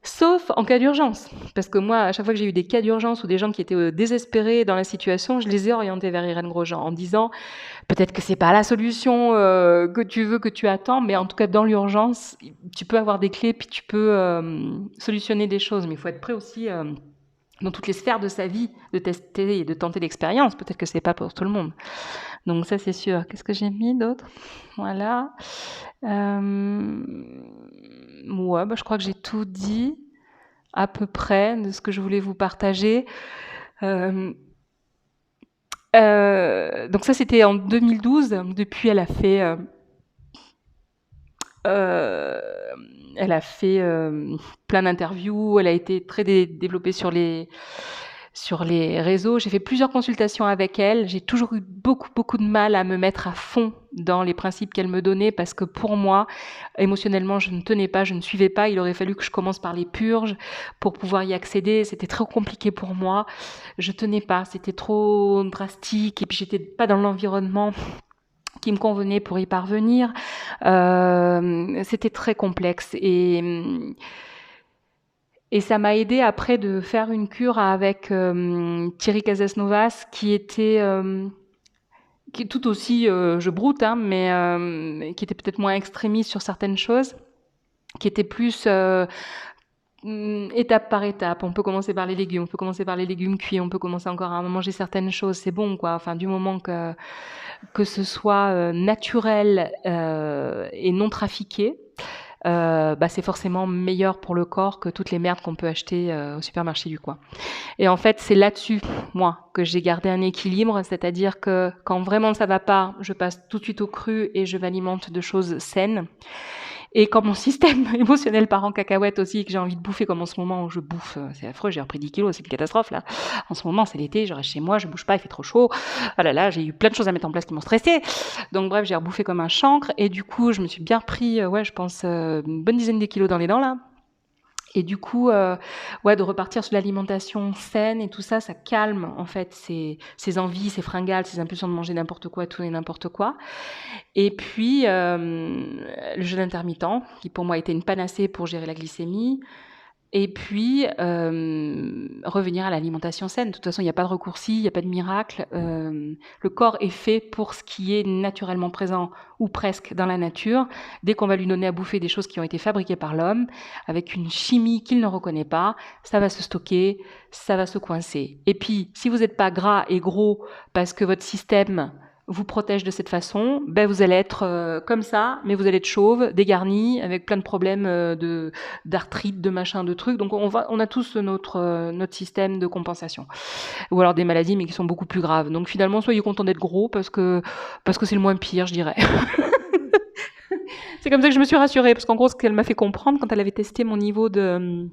Sauf en cas d'urgence. Parce que moi, à chaque fois que j'ai eu des cas d'urgence ou des gens qui étaient désespérés dans la situation, je les ai orientés vers Irène Grosjean en disant peut-être que c'est pas la solution que tu veux, que tu attends, mais en tout cas dans l'urgence, tu peux avoir des clés puis tu peux solutionner des choses. Mais il faut être prêt aussi dans toutes les sphères de sa vie de tester et de tenter l'expérience. Peut-être que c'est pas pour tout le monde. Donc ça c'est sûr. Qu'est-ce que j'ai mis d'autre ? Voilà. Ouais, je crois que j'ai tout dit à peu près de ce que je voulais vous partager. Donc ça c'était en 2012. Depuis elle a fait plein d'interviews. Elle a été très développée sur les réseaux. J'ai fait plusieurs consultations avec elle. J'ai toujours eu beaucoup de mal à me mettre à fond dans les principes qu'elle me donnait, parce que pour moi, émotionnellement, je ne tenais pas, je ne suivais pas. Il aurait fallu que je commence par les purges pour pouvoir y accéder. C'était trop compliqué pour moi. Je tenais pas. C'était trop drastique. Et puis, j'étais pas dans l'environnement qui me convenait pour y parvenir. C'était très complexe. Et ça m'a aidé après de faire une cure avec Thierry Casasnovas, qui était qui est tout aussi, je broute, mais qui était peut-être moins extrémiste sur certaines choses, qui était plus étape par étape. On peut commencer par les légumes, on peut commencer par les légumes cuits, on peut commencer encore à manger certaines choses, c'est bon, quoi. Enfin, du moment que ce soit naturel et non trafiqué, c'est forcément meilleur pour le corps que toutes les merdes qu'on peut acheter au supermarché du coin. Et en fait, c'est là-dessus, moi, que j'ai gardé un équilibre, c'est-à-dire que quand vraiment ça va pas, je passe tout de suite au cru et je m'alimente de choses saines. Et quand mon système émotionnel part en cacahuète aussi, que j'ai envie de bouffer comme en ce moment où je bouffe, c'est affreux, j'ai repris 10 kilos, c'est une catastrophe là. En ce moment, c'est l'été, je reste chez moi, je bouge pas, il fait trop chaud. Ah là là, j'ai eu plein de choses à mettre en place qui m'ont stressée. Donc bref, j'ai rebouffé comme un chancre et du coup, je me suis bien repris, je pense, une bonne dizaine de kilos dans les dents là. Et du coup, de repartir sur l'alimentation saine et tout ça, ça calme en fait ces envies, ces fringales, ces impulsions de manger n'importe quoi, tout et n'importe quoi. Et puis, le jeûne intermittent, qui pour moi était une panacée pour gérer la glycémie. Et puis, revenir à l'alimentation saine. De toute façon, il n'y a pas de raccourci, il n'y a pas de miracle. Le corps est fait pour ce qui est naturellement présent, ou presque, dans la nature. Dès qu'on va lui donner à bouffer des choses qui ont été fabriquées par l'homme, avec une chimie qu'il ne reconnaît pas, ça va se stocker, ça va se coincer. Et puis, si vous n'êtes pas gras et gros parce que votre système vous protège de cette façon, vous allez être comme ça, mais vous allez être chauve, dégarni, avec plein de problèmes d'arthrite, de machin, de trucs. Donc on a tous notre système de compensation. Ou alors des maladies, mais qui sont beaucoup plus graves. Donc finalement, soyez contents d'être gros parce que c'est le moins pire, je dirais. C'est comme ça que je me suis rassurée, parce qu'en gros, ce qu'elle m'a fait comprendre quand elle avait testé mon niveau de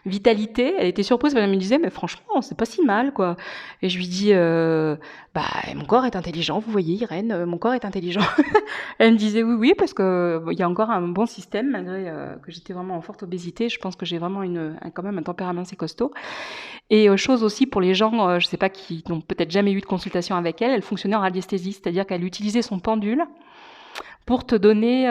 vitalité, elle était surprise, elle me disait mais franchement c'est pas si mal quoi. Et je lui dis mon corps est intelligent, vous voyez Irène, mon corps est intelligent. Elle me disait oui parce que il y a encore un bon système malgré que j'étais vraiment en forte obésité. Je pense que j'ai vraiment quand même un tempérament assez costaud. Et chose aussi pour les gens, je sais pas, qui n'ont peut-être jamais eu de consultation avec elle fonctionnait en radiesthésie, c'est-à-dire qu'elle utilisait son pendule pour te donner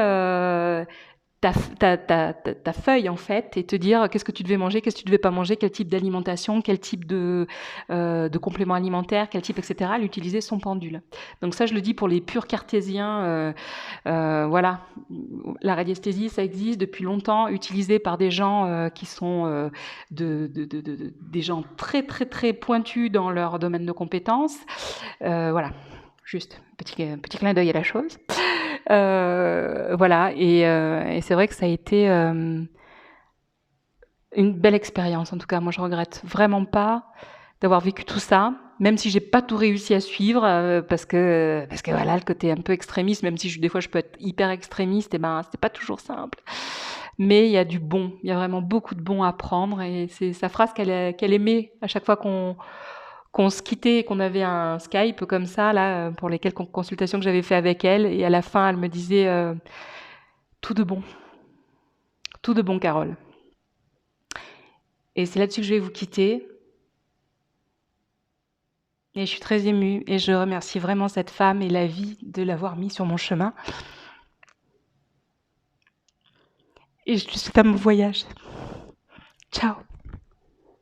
ta feuille en fait et te dire qu'est-ce que tu devais manger, qu'est-ce que tu devais pas manger, quel type d'alimentation, quel type de complément alimentaire, quel type, etc. Elle utilisait son pendule. Donc ça, je le dis pour les purs cartésiens. Voilà, la radiesthésie, ça existe depuis longtemps, utilisée par des gens qui sont des gens très très très pointus dans leur domaine de compétences. Voilà, juste petit clin d'œil à la chose. Voilà, et c'est vrai que ça a été une belle expérience. En tout cas, moi, je regrette vraiment pas d'avoir vécu tout ça, même si j'ai pas tout réussi à suivre, parce que voilà, le côté un peu extrémiste, même si des fois je peux être hyper extrémiste, et c'était pas toujours simple. Mais il y a du bon, il y a vraiment beaucoup de bon à prendre, et c'est sa phrase qu'elle aimait à chaque fois qu'on se quittait, qu'on avait un Skype comme ça, là, pour les quelques consultations que j'avais fait avec elle. Et à la fin, elle me disait tout de bon, Carole. Et c'est là-dessus que je vais vous quitter. Et je suis très émue et je remercie vraiment cette femme et la vie de l'avoir mis sur mon chemin. Et je te souhaite un bon voyage. Ciao.